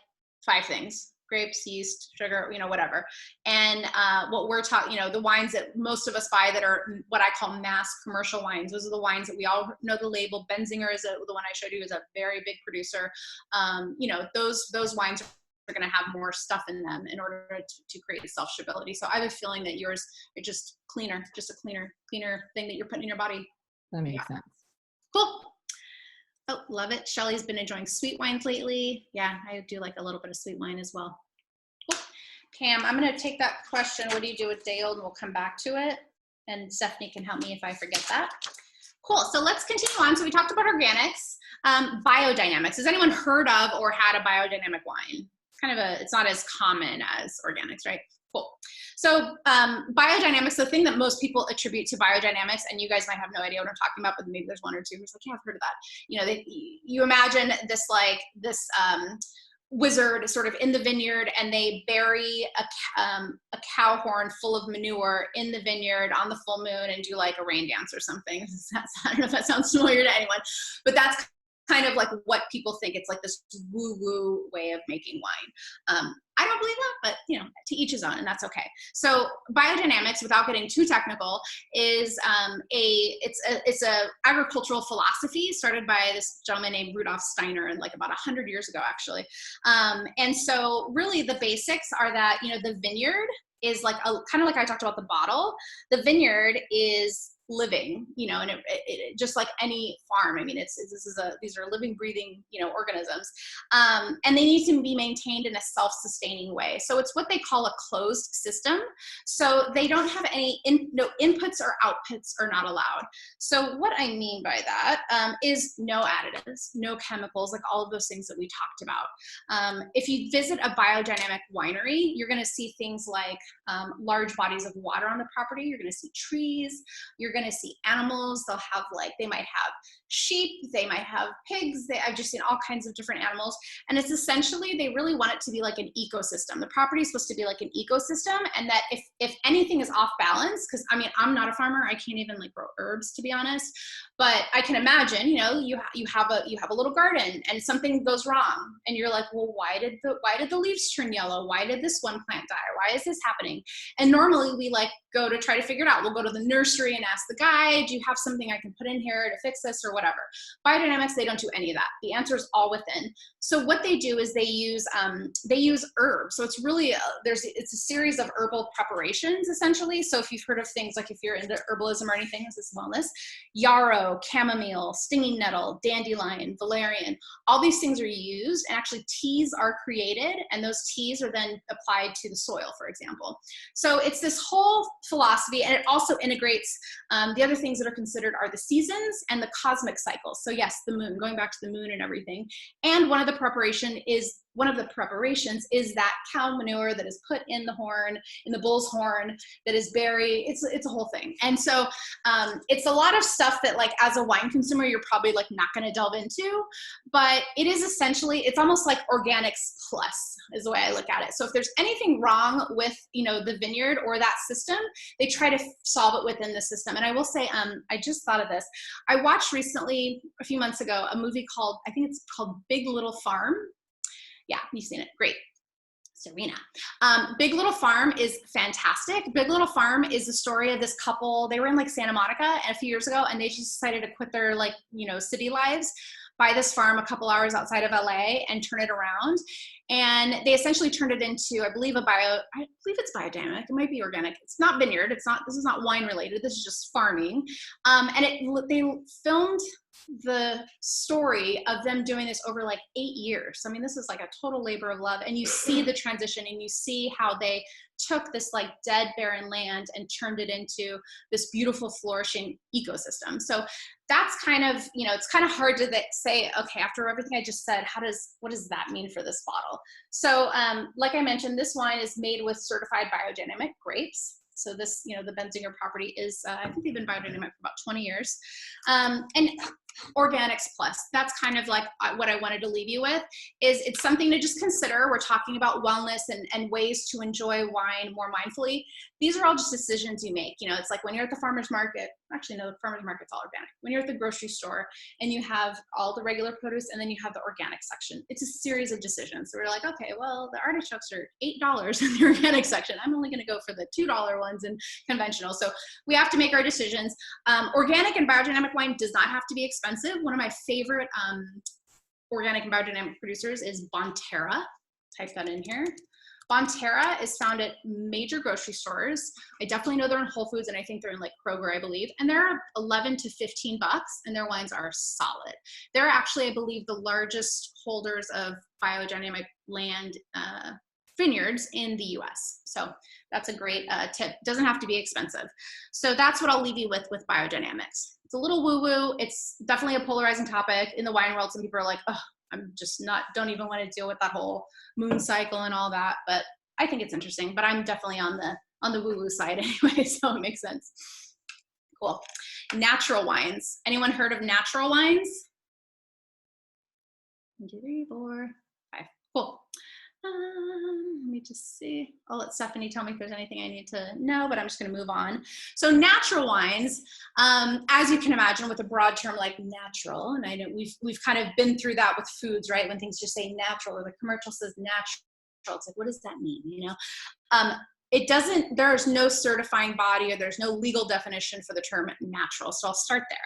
5 things: grapes, yeast, sugar, you know, whatever. And what we're talking, you know, the wines that most of us buy that are what I call mass commercial wines. Those are the wines that we all know the label. Benzinger is the one I showed you, is a very big producer. You know, those wines are going to have more stuff in them in order to create self-stability. So I have a feeling that yours are just cleaner, just a cleaner thing that you're putting in your body. That makes sense. Cool. Oh, love it. Shelly's been enjoying sweet wines lately. Yeah, I do like a little bit of sweet wine as well. Cool. Cam, I'm going to take that question, what do you do with day old, and we'll come back to it. And Stephanie can help me if I forget that. Cool. So let's continue on. So we talked about organics, biodynamics. Has anyone heard of or had a biodynamic wine? Kind of it's not as common as organics, right? Cool. So biodynamics, the thing that most people attribute to biodynamics, and you guys might have no idea what I'm talking about, but maybe there's one or two who's like, yeah, I've heard of that. You know, you imagine this wizard sort of in the vineyard, and they bury a cow horn full of manure in the vineyard on the full moon and do like a rain dance or something. I don't know if that sounds familiar to anyone, but that's kind of like what people think. It's like this woo-woo way of making wine. I don't believe that, but you know, to each his own, and that's okay. So biodynamics, without getting too technical, is it's a agricultural philosophy started by this gentleman named Rudolf Steiner, and like about 100 years ago, actually. And so really the basics are that, you know, the vineyard is like kind of like I talked about the bottle. The vineyard is living, you know, and it just like any farm. I mean, these are living, breathing, you know, organisms, and they need to be maintained in a self-sustaining way. So it's what they call a closed system. So they don't have no inputs or outputs are not allowed. So what I mean by that is no additives, no chemicals, like all of those things that we talked about. If you visit a biodynamic winery, you're going to see things like large bodies of water on the property. You're going to see trees. You're going to see animals. They might have sheep, they might have pigs. I've just seen all kinds of different animals. And it's essentially, they really want it to be like an ecosystem. The property is supposed to be like an ecosystem. And that if anything is off balance, because I mean, I'm not a farmer, I can't even like grow herbs, to be honest, but I can imagine, you know, you have a little garden and something goes wrong. And you're like, well, why did the leaves turn yellow? Why did this one plant die? Why is this happening? And normally we like go to try to figure it out. We'll go to the nursery and ask the guy, do you have something I can put in here to fix this or whatever? Biodynamics, they don't do any of that. The answer is all within. So what they do is they use herbs. So it's really, it's a series of herbal preparations essentially. So if you've heard of things like, if you're into herbalism or anything, this is wellness, yarrow, chamomile, stinging nettle, dandelion, valerian, all these things are used, and actually teas are created, and those teas are then applied to the soil, for example. So it's this whole philosophy, and it also integrates the other things that are considered are the seasons and the cosmic cycles. So yes, the moon, going back to the moon and everything. And one of the preparations is that cow manure that is put in the bull's horn, that is buried. It's a whole thing. And so it's a lot of stuff that, like, as a wine consumer, you're probably like not going to delve into, but it is essentially, it's almost like organics plus is the way I look at it. So if there's anything wrong with, you know, the vineyard or that system, they try to solve it within the system. And I will say, I just thought of this. I watched recently, a few months ago, a movie called, I think it's called Big Little Farm. Yeah, you've seen it. Great. Serena. Big Little Farm is fantastic. Big Little Farm is the story of this couple. They were in like Santa Monica a few years ago, and they just decided to quit their, like, you know, city lives, buy this farm a couple hours outside of LA and turn it around. And they essentially turned it into, I believe it's biodynamic. It might be organic. It's not vineyard. This is not wine related. This is just farming. And they filmed the story of them doing this over like 8 years. I mean, this is like a total labor of love, and you see the transition, and you see how they took this like dead, barren land and turned it into this beautiful, flourishing ecosystem. So that's kind of, you know, it's kind of hard to say, okay, after everything I just said, what does that mean for this bottle? So like I mentioned, this wine is made with certified biodynamic grapes. So this, you know, the Benzinger property is, I think they've been biodynamic for about 20 years. And organics plus, that's kind of like what I wanted to leave you with, is it's something to just consider. We're talking about wellness and ways to enjoy wine more mindfully. These are all just decisions you make. You know, it's like when you're at the farmer's market, actually no, the farmer's market's all organic. When you're at the grocery store and you have all the regular produce and then you have the organic section, it's a series of decisions. So we're like, okay, well, the artichokes are $8 in the organic section. I'm only gonna go for the $2 ones in conventional. So we have to make our decisions. Organic and biodynamic wine does not have to be expensive. One of my favorite organic and biodynamic producers is Bonterra. Type that in here. Bonterra is found at major grocery stores. I definitely know they're in Whole Foods, and I think they're in like Kroger, I believe. And they're 11 to 15 bucks, and their wines are solid. They're actually, I believe, the largest holders of biodynamic land vineyards in the US. So that's a great tip. Doesn't have to be expensive. So that's what I'll leave you with biodynamics. It's a little woo-woo. It's definitely a polarizing topic in the wine world. Some people are like, oh, I'm just don't even want to deal with that whole moon cycle and all that. But I think it's interesting, but I'm definitely on the woo-woo side anyway, so it makes sense. Cool. Natural wines. Anyone heard of natural wines? 1, 2, 3, 4, 5. Cool. Let me just see. I'll let Stephanie tell me if there's anything I need to know, but I'm just going to move on. So natural wines, as you can imagine, with a broad term like natural, and I know we've kind of been through that with foods, right? When things just say natural or the commercial says natural, it's like, what does that mean? You know, it doesn't. There's no certifying body or there's no legal definition for the term natural. So I'll start there.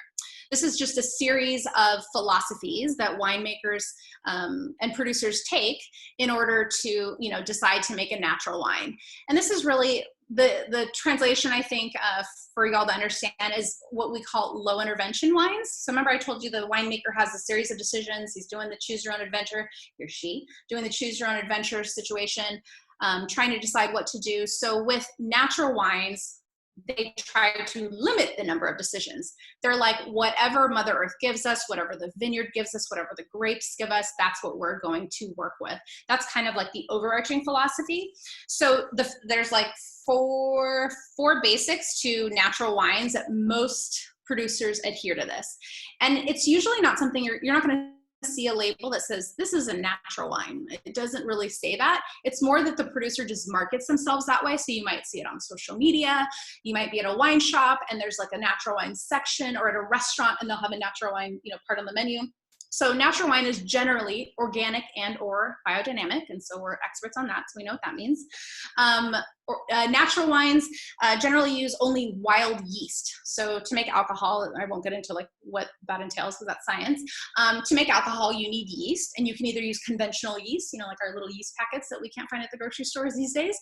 This is just a series of philosophies that winemakers and producers take in order to, you know, decide to make a natural wine. And this is really the translation, I think, for y'all to understand is what we call low intervention wines. So remember I told you the winemaker has a series of decisions. He's doing the choose your own adventure, he or she, doing the choose your own adventure situation, trying to decide what to do. So with natural wines, they try to limit the number of decisions. They're like, whatever Mother Earth gives us, whatever the vineyard gives us, whatever the grapes give us, that's what we're going to work with. That's kind of like the overarching philosophy. So there's like four basics to natural wines that most producers adhere to this. And it's usually not something you're not going to see a label that says this is a natural wine. It doesn't really say that. It's more that the producer just markets themselves that way. So you might see it on social media. You might be at a wine shop and there's like a natural wine section, or at a restaurant and they'll have a natural wine, you know, part on the menu. So natural wine is generally organic and or biodynamic. And so we're experts on that. So we know what that means. Natural wines generally use only wild yeast. So to make alcohol, I won't get into like what that entails because that's science. To make alcohol, you need yeast, and you can either use conventional yeast, you know, like our little yeast packets that we can't find at the grocery stores these days,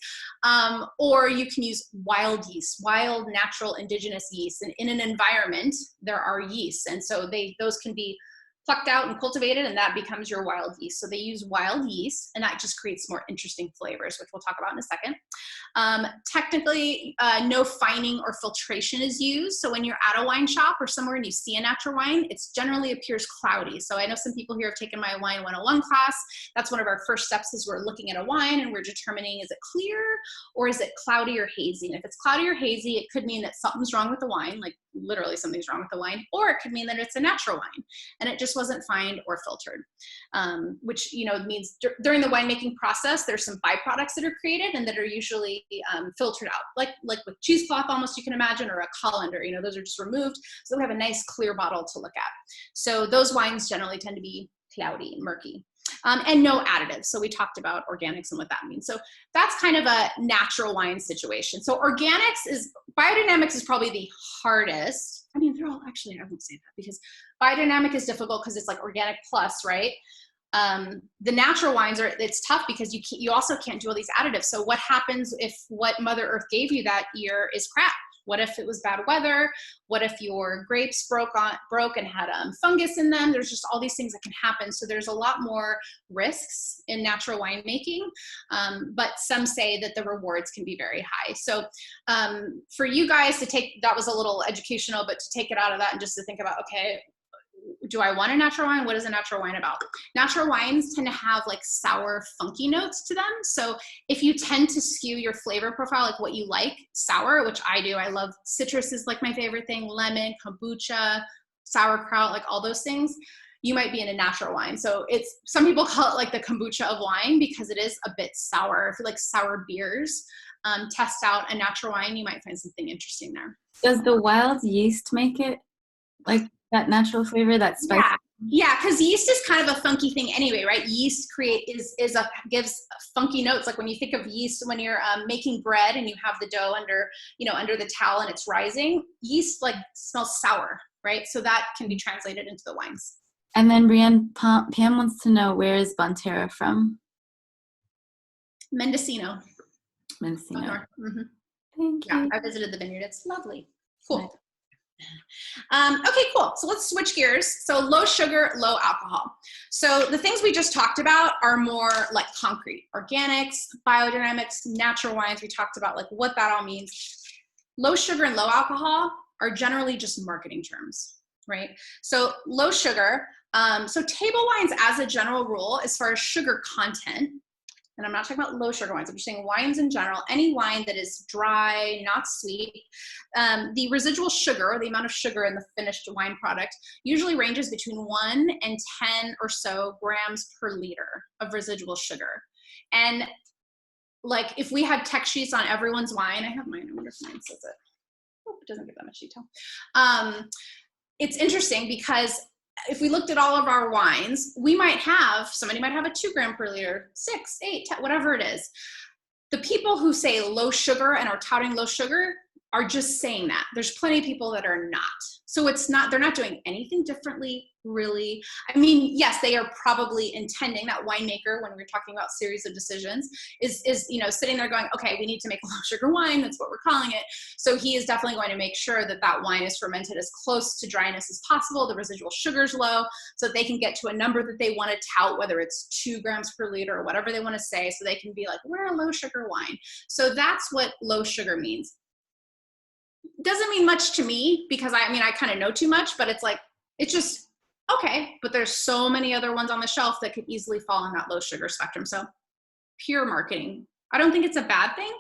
or you can use wild yeast, wild, natural, indigenous yeast. And in an environment, there are yeasts. And so those can be plucked out and cultivated, and that becomes your wild yeast. So they use wild yeast, and that just creates more interesting flavors, which we'll talk about in a second. Technically, no fining or filtration is used. So when you're at a wine shop or somewhere and you see a natural wine, it generally appears cloudy. So I know some people here have taken my Wine 101 class. That's one of our first steps, is we're looking at a wine and we're determining, is it clear or is it cloudy or hazy? And if it's cloudy or hazy, it could mean that something's wrong with the wine, like literally something's wrong with the wine, or it could mean that it's a natural wine and it just wasn't fined or filtered, which, you know, means during the winemaking process, there's some byproducts that are created and that are usually filtered out, like with cheesecloth almost, you can imagine, or a colander, you know, those are just removed. So we have a nice clear bottle to look at. So those wines generally tend to be cloudy, murky. And no additives. So we talked about organics and what that means. So that's kind of a natural wine situation. So biodynamics is probably the hardest. I mean, they're all, actually, I won't say that, because biodynamic is difficult because it's like organic plus, right? The natural wines it's tough because you also can't do all these additives. So what happens if what Mother Earth gave you that year is crap? What if it was bad weather? What if your grapes broke and had fungus in them? There's just all these things that can happen. So there's a lot more risks in natural winemaking, but some say that the rewards can be very high. So for you guys to take, that was a little educational, but to take it out of that and just to think about, okay, do I want a natural wine? What is a natural wine about? Natural wines tend to have like sour, funky notes to them. So if you tend to skew your flavor profile, like what you like, sour, which I do, I love citrus is like my favorite thing, lemon, kombucha, sauerkraut, like all those things, you might be in a natural wine. So it's, some people call it like the kombucha of wine because it is a bit sour. If you like sour beers, test out a natural wine, you might find something interesting there. Does the wild yeast make it like that natural flavor, that spice? Yeah, because yeast is kind of a funky thing anyway, right? Yeast gives funky notes. Like when you think of yeast, when you're making bread and you have the dough under the towel and it's rising, yeast like smells sour, right? So that can be translated into the wines. And then Brianne, Pam wants to know, where is Bonterra from? Mendocino. Mendocino. Mm-hmm. Thank you. Yeah, I visited the vineyard. It's lovely. Cool. Okay, cool. So let's switch gears. So low sugar, low alcohol. So the things we just talked about are more like concrete, organics, biodynamics, natural wines. We talked about like what that all means. Low sugar and low alcohol are generally just marketing terms, right? So low sugar, so table wines as a general rule, as far as sugar content, and I'm not talking about low sugar wines, I'm just saying wines in general, any wine that is dry, not sweet, the residual sugar, the amount of sugar in the finished wine product, usually ranges between 1 and 10 or so grams per liter of residual sugar. And like if we had tech sheets on everyone's wine, I have mine, I wonder if mine says it. Oh, it doesn't give that much detail. It's interesting because if we looked at all of our wines, somebody might have a 2 gram per liter, 6, 8, 10, whatever it is. The people who say low sugar and are touting low sugar are just saying that. There's plenty of people that are not. So they're not doing anything differently, really. I mean, yes, they are probably intending, that winemaker, when we're talking about series of decisions, is sitting there going, okay, we need to make a low sugar wine. That's what we're calling it. So he is definitely going to make sure that that wine is fermented as close to dryness as possible. The residual sugar's low, so that they can get to a number that they want to tout, whether it's 2 grams per liter or whatever they want to say, so they can be like, we're a low sugar wine. So that's what low sugar means. Doesn't mean much to me because I kind of know too much, but it's just okay. But there's so many other ones on the shelf that could easily fall in that low sugar spectrum. So pure marketing. I don't think it's a bad thing.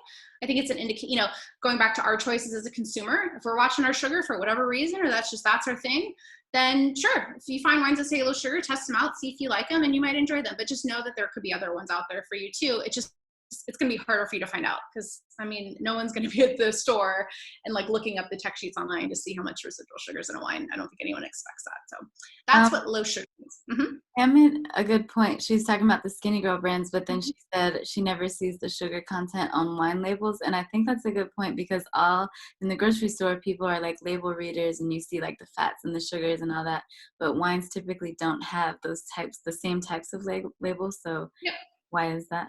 I think it's an indication, going back to our choices as a consumer, if we're watching our sugar for whatever reason, or that's our thing, then sure. If you find wines that say low sugar, test them out, see if you like them, and you might enjoy them. But just know that there could be other ones out there for you too. It's going to be harder for you to find out because no one's going to be at the store and like looking up the tech sheets online to see how much residual sugar is in a wine. I don't think anyone expects that. So that's what low sugar means. Mm-hmm. I made a good point. She's talking about the Skinny Girl brands, but then she said she never sees the sugar content on wine labels. And I think that's a good point because in the grocery store, people are like label readers and you see like the fats and the sugars and all that. But wines typically don't have the same types of labels. So yep. Why is that?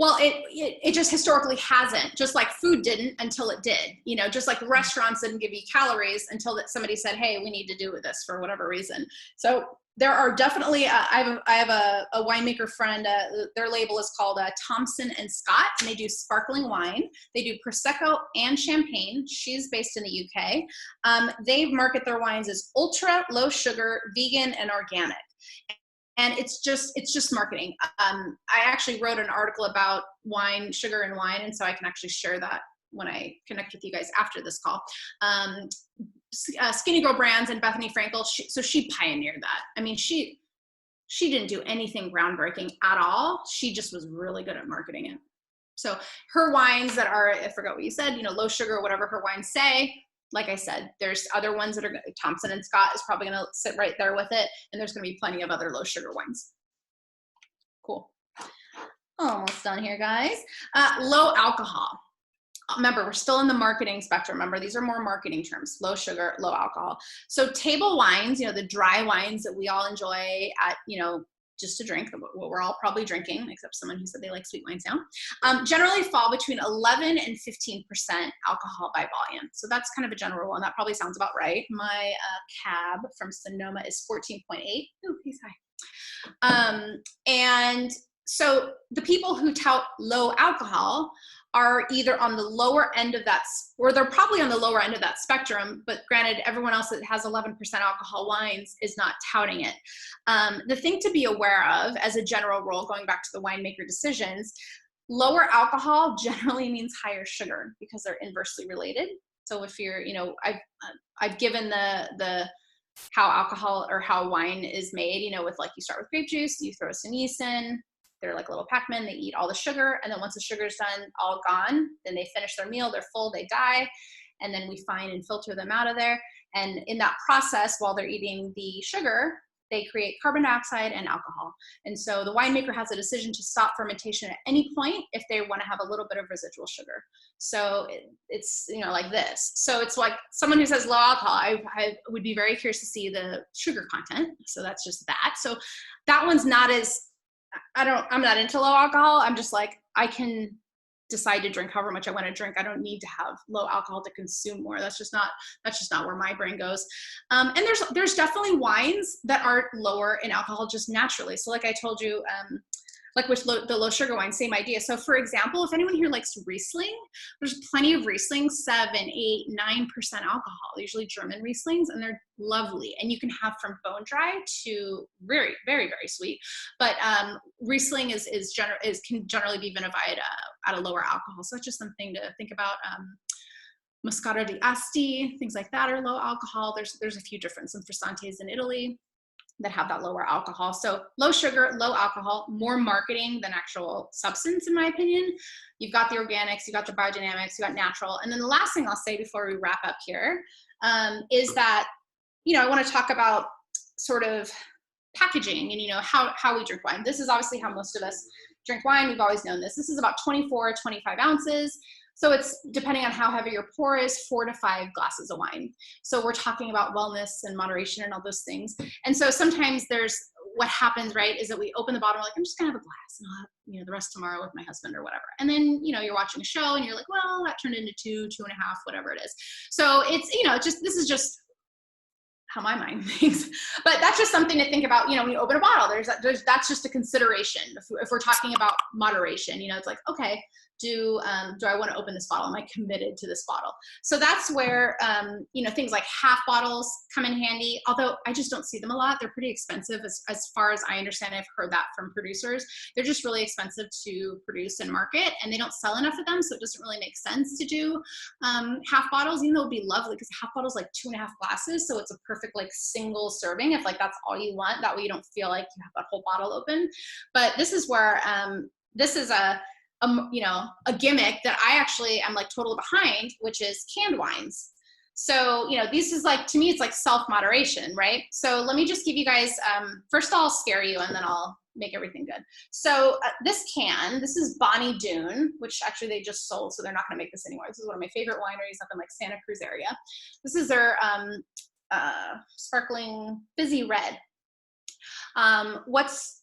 Well, it just historically hasn't, just like food didn't until it did, just like restaurants didn't give you calories until that somebody said, hey, we need to do this for whatever reason. So there are definitely, I have a winemaker friend, their label is called Thompson and Scott, and they do sparkling wine. They do Prosecco and Champagne. She's based in the UK. They market their wines as ultra low sugar, vegan, and organic. And it's just marketing. I actually wrote an article about wine, sugar and wine, and so I can actually share that when I connect with you guys after this call. Skinny Girl Brands and Bethany Frankel, she pioneered that. She didn't do anything groundbreaking at all. She just was really good at marketing it. So her wines that are, I forgot what you said, low sugar, whatever her wines say, like I said, there's other ones that are, Thompson and Scott is probably going to sit right there with it. And there's going to be plenty of other low sugar wines. Cool. Almost done here, guys. Low alcohol. Remember, we're still in the marketing spectrum. Remember, these are more marketing terms, low sugar, low alcohol. So table wines, the dry wines that we all enjoy at, just to drink, what we're all probably drinking, except someone who said they like sweet wines now, generally fall between 11 and 15% alcohol by volume. So that's kind of a general rule, and that probably sounds about right. My cab from Sonoma is 14.8. Oh, he's high. And so the people who tout low alcohol are either on the lower end of that, or they're probably on the lower end of that spectrum, but granted, everyone else that has 11% alcohol wines is not touting it. The thing to be aware of as a general rule, going back to the winemaker decisions, lower alcohol generally means higher sugar because they're inversely related. So if you're, I've given the how alcohol or how wine is made, with like you start with grape juice, you throw some yeast in, they're like little Pac-Man, they eat all the sugar, and then once the sugar's done, all gone, then they finish their meal, they're full, they die, and then we find and filter them out of there. And in that process, while they're eating the sugar, they create carbon dioxide and alcohol. And so the winemaker has a decision to stop fermentation at any point if they want to have a little bit of residual sugar. So it's, like this. So it's like someone who says low alcohol, I would be very curious to see the sugar content. So that's just that. So that one's not as, I'm not into low alcohol. I'm just like, I can decide to drink however much I want to drink. I don't need to have low alcohol to consume more. That's just not where my brain goes. And there's definitely wines that are lower in alcohol just naturally. So like I told you, like with the low sugar wine, same idea. So for example, if anyone here likes Riesling, there's plenty of Riesling, 7, 8, 9% alcohol, usually German Rieslings, and they're lovely. And you can have from bone dry to very, very, very sweet. But Riesling can generally be vinified at a lower alcohol. So that's just something to think about. Moscato d'Asti, things like that are low alcohol. There's a few different, some Frisantes in Italy that have that lower alcohol. So low sugar, low alcohol, more marketing than actual substance, in my opinion. You've got the organics, you've got the biodynamics, you've got natural. And then the last thing I'll say before we wrap up here is that, I want to talk about sort of packaging and, how we drink wine. This is obviously how most of us drink wine. We've always known this. This is about 24, 25 ounces. So it's, depending on how heavy your pour is, 4 to 5 glasses of wine. So we're talking about wellness and moderation and all those things. And so sometimes what happens, right, is that we open the bottle, we're like, I'm just gonna have a glass and I'll have, the rest tomorrow with my husband or whatever. And then, you're watching a show and you're like, well, that turned into 2, 2.5, whatever it is. So it's, this is just how my mind thinks, but that's just something to think about. When you open a bottle, that's just a consideration. If we're talking about moderation, it's like, okay, do I want to open this bottle? Am I committed to this bottle? So that's where, things like half bottles come in handy, although I just don't see them a lot. They're pretty expensive as far as I understand. I've heard that from producers. They're just really expensive to produce and market, and they don't sell enough of them. So it doesn't really make sense to do half bottles, even though it'd be lovely because half bottle is like 2.5 glasses. So it's a perfect like single serving if like that's all you want. That way you don't feel like you have that whole bottle open. But this is where, this is a gimmick that I actually am like totally behind, which is canned wines. So, this is like, to me, it's like self-moderation, right? So let me just give you guys, first I'll scare you and then I'll make everything good. So this is Bonnie Doon, which actually they just sold, so they're not gonna make this anymore. This is one of my favorite wineries up in like Santa Cruz area. This is their sparkling fizzy red. What's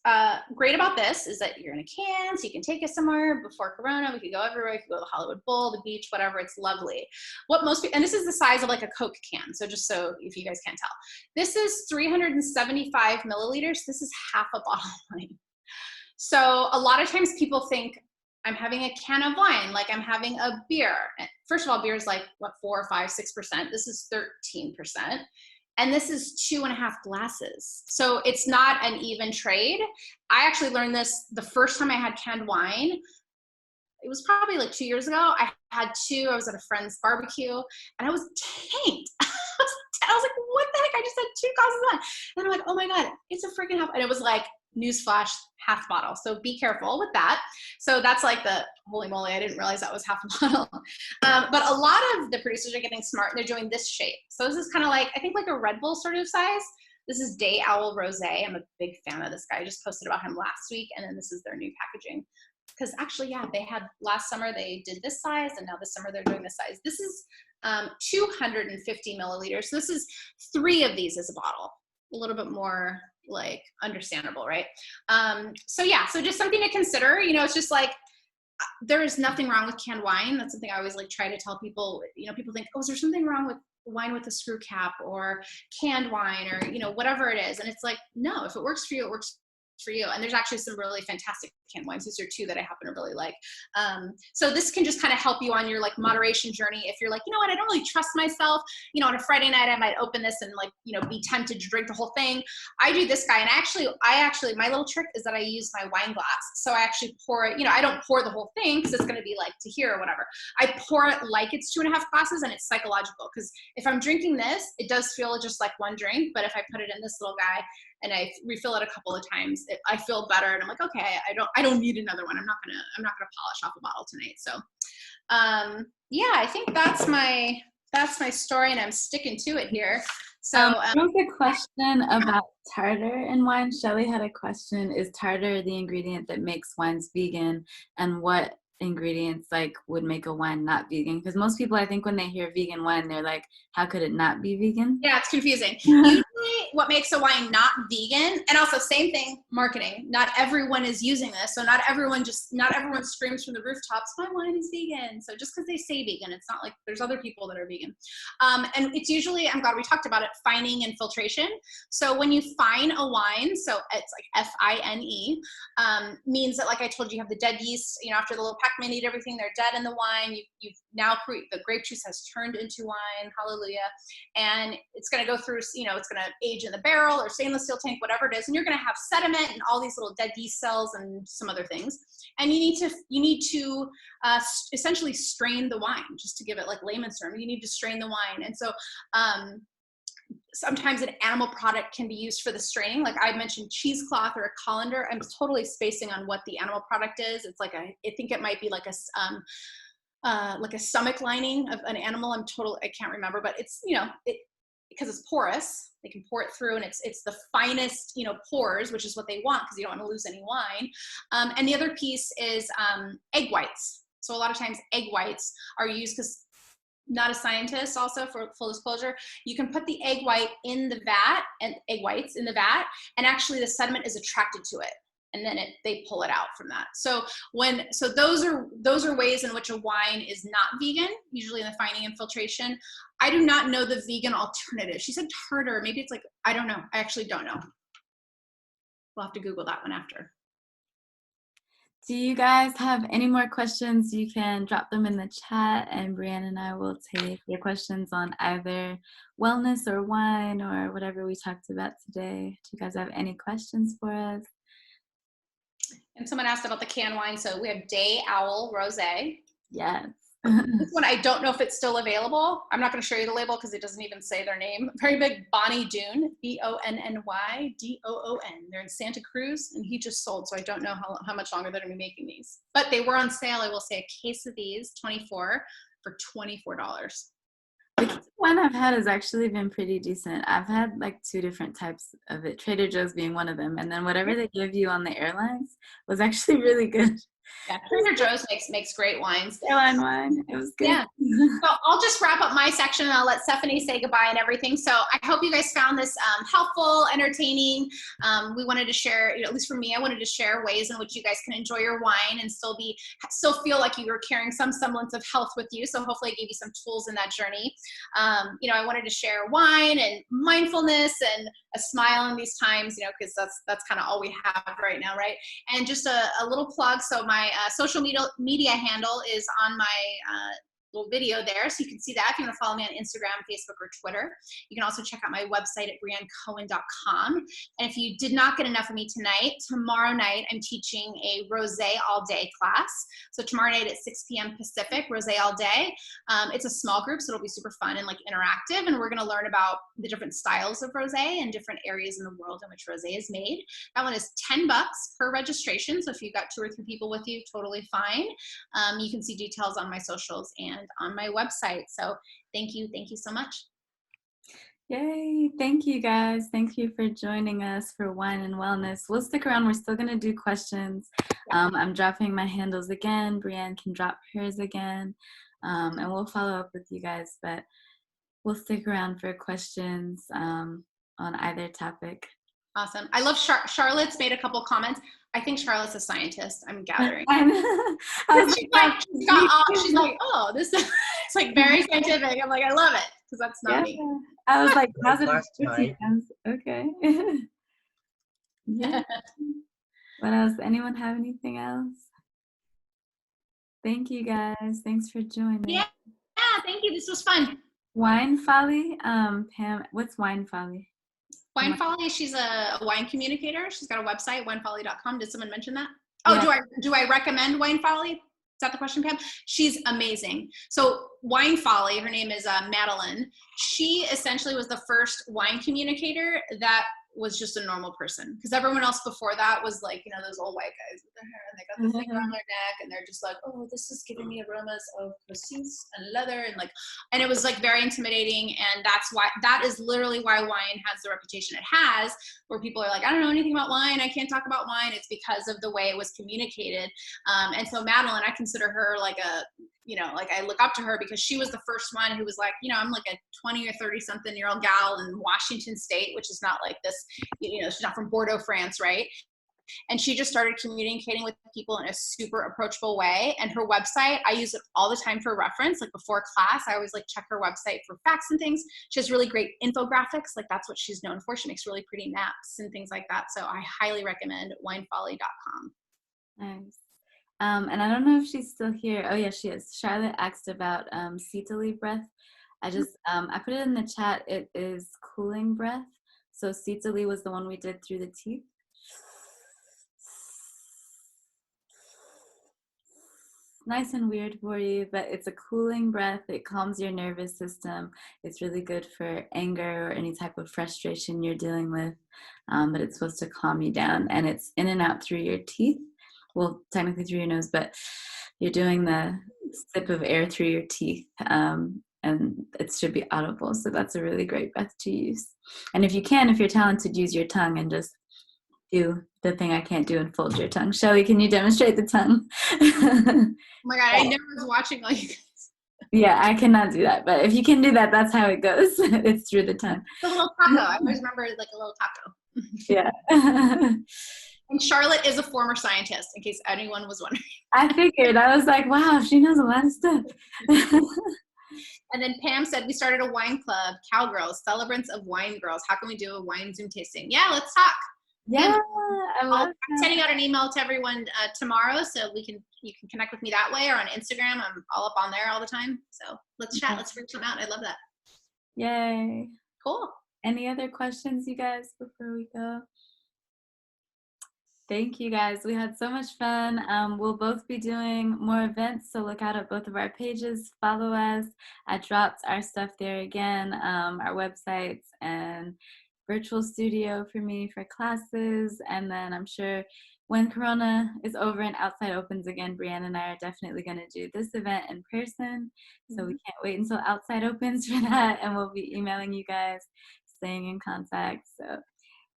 great about this is that you're in a can, so you can take it somewhere. Before Corona, we could go everywhere. We could go to the Hollywood Bowl, the beach, whatever. It's lovely. What most people, and this is the size of like a Coke can. So just so if you guys can't tell, this is 375 milliliters. This is half a bottle of wine. So a lot of times people think I'm having a can of wine, like I'm having a beer. First of all, beer is like what, 4 or 5, 6%. This is 13%. And this is 2.5 glasses. So it's not an even trade. I actually learned this the first time I had canned wine. It was probably like 2 years ago. I had 2, I was at a friend's barbecue and I was tanked. I was like, what the heck? I just had 2 glasses of wine. And I'm like, oh my God, it's a freaking half. And it was like, newsflash, half bottle. So be careful with that. So that's like the, holy moly, I didn't realize that was half a bottle. But a lot of the producers are getting smart and they're doing this shape. So this is kind of like, I think like a Red Bull sort of size. This is Day Owl Rosé. I'm a big fan of this guy. I just posted about him last week. And then this is their new packaging. Because actually, yeah, they had last summer, they did this size, and now this summer they're doing this size. This is 250 milliliters. So this is 3 of these as a bottle. A little bit more, like understandable, right? So yeah, so just something to consider. It's just like, there is nothing wrong with canned wine. That's something I always like try to tell people. People think, oh, is there something wrong with wine with a screw cap or canned wine or, whatever it is. And it's like, no, if it works for you, it works for you. And there's actually some really fantastic canned wines. These are two that I happen to really like. So this can just kind of help you on your like moderation journey. If you're like, you know what, I don't really trust myself, on a Friday night, I might open this and like, be tempted to drink the whole thing. I do this guy. And I actually, my little trick is that I use my wine glass. So I actually pour it, I don't pour the whole thing because it's going to be like to here or whatever. I pour it like it's 2.5 glasses, and it's psychological. Because if I'm drinking this, it does feel just like one drink. But if I put it in this little guy and I refill it a couple of times, I feel better. And I'm like, okay, I don't need another one. I'm not gonna polish off a bottle tonight. So, yeah, I think that's my story, and I'm sticking to it here. So, there was a question about tartar in wine. Shelly had a question: is tartar the ingredient that makes wines vegan, and what ingredients like would make a wine not vegan? Because most people, I think, when they hear vegan wine, they're like, how could it not be vegan? Yeah, it's confusing. Usually what makes a wine not vegan, and also same thing, marketing. Not everyone is using this. So not everyone screams from the rooftops, my wine is vegan. So just because they say vegan, it's not like there's other people that are vegan. And it's usually, I'm glad we talked about it, fining and filtration. So when you fine a wine, so it's like F-I-N-E, means that, like I told you, you have the dead yeast, after the little Pac-Man eat everything, they're dead in the wine. You've now the grape juice has turned into wine, hallelujah. And it's going to go through, it's going to age in the barrel or stainless steel tank, whatever it is. And you're going to have sediment and all these little dead yeast cells and some other things. And you need to essentially strain the wine, just to give it like layman's term. You need to strain the wine. And so, sometimes an animal product can be used for the straining. Like I mentioned cheesecloth or a colander. I'm totally spacing on what the animal product is. It's like I think it might be like a stomach lining of an animal. I can't remember, but it's, because it's porous, they can pour it through, and it's the finest, pores, which is what they want because you don't want to lose any wine. And the other piece is egg whites. So a lot of times egg whites are used because, not a scientist, also for full disclosure, you can put the egg white in the vat, and egg whites in the vat, and actually the sediment is attracted to it. And then they pull it out from that. So those are ways in which a wine is not vegan, usually in the fining and filtration. I do not know the vegan alternative. She said tartar. Maybe it's like, I don't know. I actually don't know. We'll have to Google that one after. Do you guys have any more questions? You can drop them in the chat, and Brianne and I will take your questions on either wellness or wine or whatever we talked about today. Do you guys have any questions for us? And someone asked about the canned wine. So we have Day Owl Rosé. Yes. This one, I don't know if it's still available. I'm not going to show you the label because it doesn't even say their name. Very big, Bonnie Doon, Bonnydoon. They're in Santa Cruz, and he just sold, so I don't know how much longer they're going to be making these. But they were on sale. I will say a case of these, 24 for $24. The one I've had has actually been pretty decent. I've had like 2 different types of it, Trader Joe's being one of them, and then whatever they give you on the airlines was actually really good. Yeah, Trader Joe's makes great wines. Airline wine, it was good. Yeah. So I'll just wrap up my section, and I'll let Stephanie say goodbye and everything. So I hope you guys found this helpful, entertaining. We wanted to share, at least for me, I wanted to share ways in which you guys can enjoy your wine and still feel like you were carrying some semblance of health with you. So hopefully I gave you some tools in that journey. I wanted to share wine and mindfulness and a smile in these times, because that's kind of all we have right now, right? And just a little plug. So my social media handle is on my little video there, so you can see that if you want to follow me on Instagram, Facebook, or Twitter. You can also check out my website at briannecohen.com. And if you did not get enough of me tonight, tomorrow night I'm teaching a rosé all day class. So tomorrow night at 6 p.m. Pacific, rosé all day. It's a small group, so it'll be super fun and like interactive, and we're going to learn about the different styles of rosé and different areas in the world in which rosé is made. That one is $10 per registration, so if you've got 2 or 3 people with you, totally fine. You can see details on my socials and on my website. So thank you so much. Yay, thank you guys. Thank you for joining us for Wine and Wellness. We'll stick around. We're still going to do questions. I'm dropping my handles again. Brianne can drop hers again, and we'll follow up with you guys, but we'll stick around for questions on either topic. Awesome. I love Charlotte's made a couple comments. I think Charlotte's a scientist. I'm gathering. I know. I was She's like, oh, this is it's like very scientific. I'm like, I love it because that's not me. I was like, positive last time. okay. Yeah. What else? Anyone have anything else? Thank you guys. Thanks for joining. Yeah, thank you. This was fun. Wine Folly. Pam, what's Wine Folly? Wine Folly, she's a wine communicator. She's got a website, winefolly.com. Did someone mention that? Oh, Yeah. do I recommend Wine Folly? Is that the question, Pam? She's amazing. So Wine Folly, her name is Madeline. She essentially was the first wine communicator that was just a normal person, because everyone else before that was like, you know, those old white guys with their hair and they got the thing around their neck and they're just like, oh, this is giving me aromas of cassis and leather and it was like very intimidating. And that is literally why wine has the reputation it has, where people are like, I don't know anything about wine, I can't talk about wine. It's because of the way it was communicated. And so Madeline, I consider her like I look up to her because she was the first one who was like, you know, I'm like a 20 or 30 something year old gal in Washington State, which is not like this, you know, she's not from Bordeaux, France, right? And she just started communicating with people in a super approachable way. And her website, I use it all the time for reference. Like before class, I always like check her website for facts and things. She has really great infographics. Like that's what she's known for. She makes really pretty maps and things like that. So I highly recommend winefolly.com. Nice. And I don't know if she's still here. Oh yeah, she is. Charlotte asked about Sitali breath. I put it in the chat. It is cooling breath. So Sitali was the one we did through the teeth. Nice and weird for you, but it's a cooling breath. It calms your nervous system. It's really good for anger or any type of frustration you're dealing with, but it's supposed to calm you down. And it's in and out through your teeth. Well, technically through your nose, but you're doing the sip of air through your teeth, and it should be audible. So that's a really great breath to use. And if you're talented, use your tongue and just do the thing I can't do and fold your tongue. Shelly, can you demonstrate the tongue? Oh my God, I never was watching like this. Yeah, I cannot do that. But if you can do that, that's how it goes. It's through the tongue. The little taco. I always remember it like a little taco. Yeah. And Charlotte is a former scientist, in case anyone was wondering. I figured. I was like, wow, she knows a lot of stuff. And then Pam said, we started a wine club, Cowgirls, celebrants of wine girls. How can we do a wine Zoom tasting? Yeah, let's talk. Yeah, I'm sending out an email to everyone tomorrow, so you can connect with me that way, or on Instagram. I'm all up on there all the time. So let's chat. Let's figure something out. I love that. Yay. Cool. Any other questions, you guys, before we go? Thank you, guys. We had so much fun. We'll both be doing more events, so look out at both of our pages. Follow us. I dropped our stuff there again, our websites and virtual studio for me for classes. And then I'm sure when Corona is over and outside opens again, Brianne and I are definitely going to do this event in person. So we can't wait until outside opens for that. And we'll be emailing you guys, staying in contact. So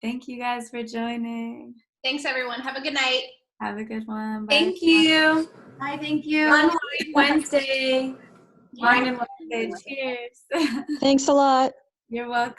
thank you guys for joining. Thanks, everyone. Have a good night. Have a good one. Bye. Thank you. Bye. Thank you. Fun Wednesday. Wine and Wednesday. Cheers. Thanks a lot. You're welcome.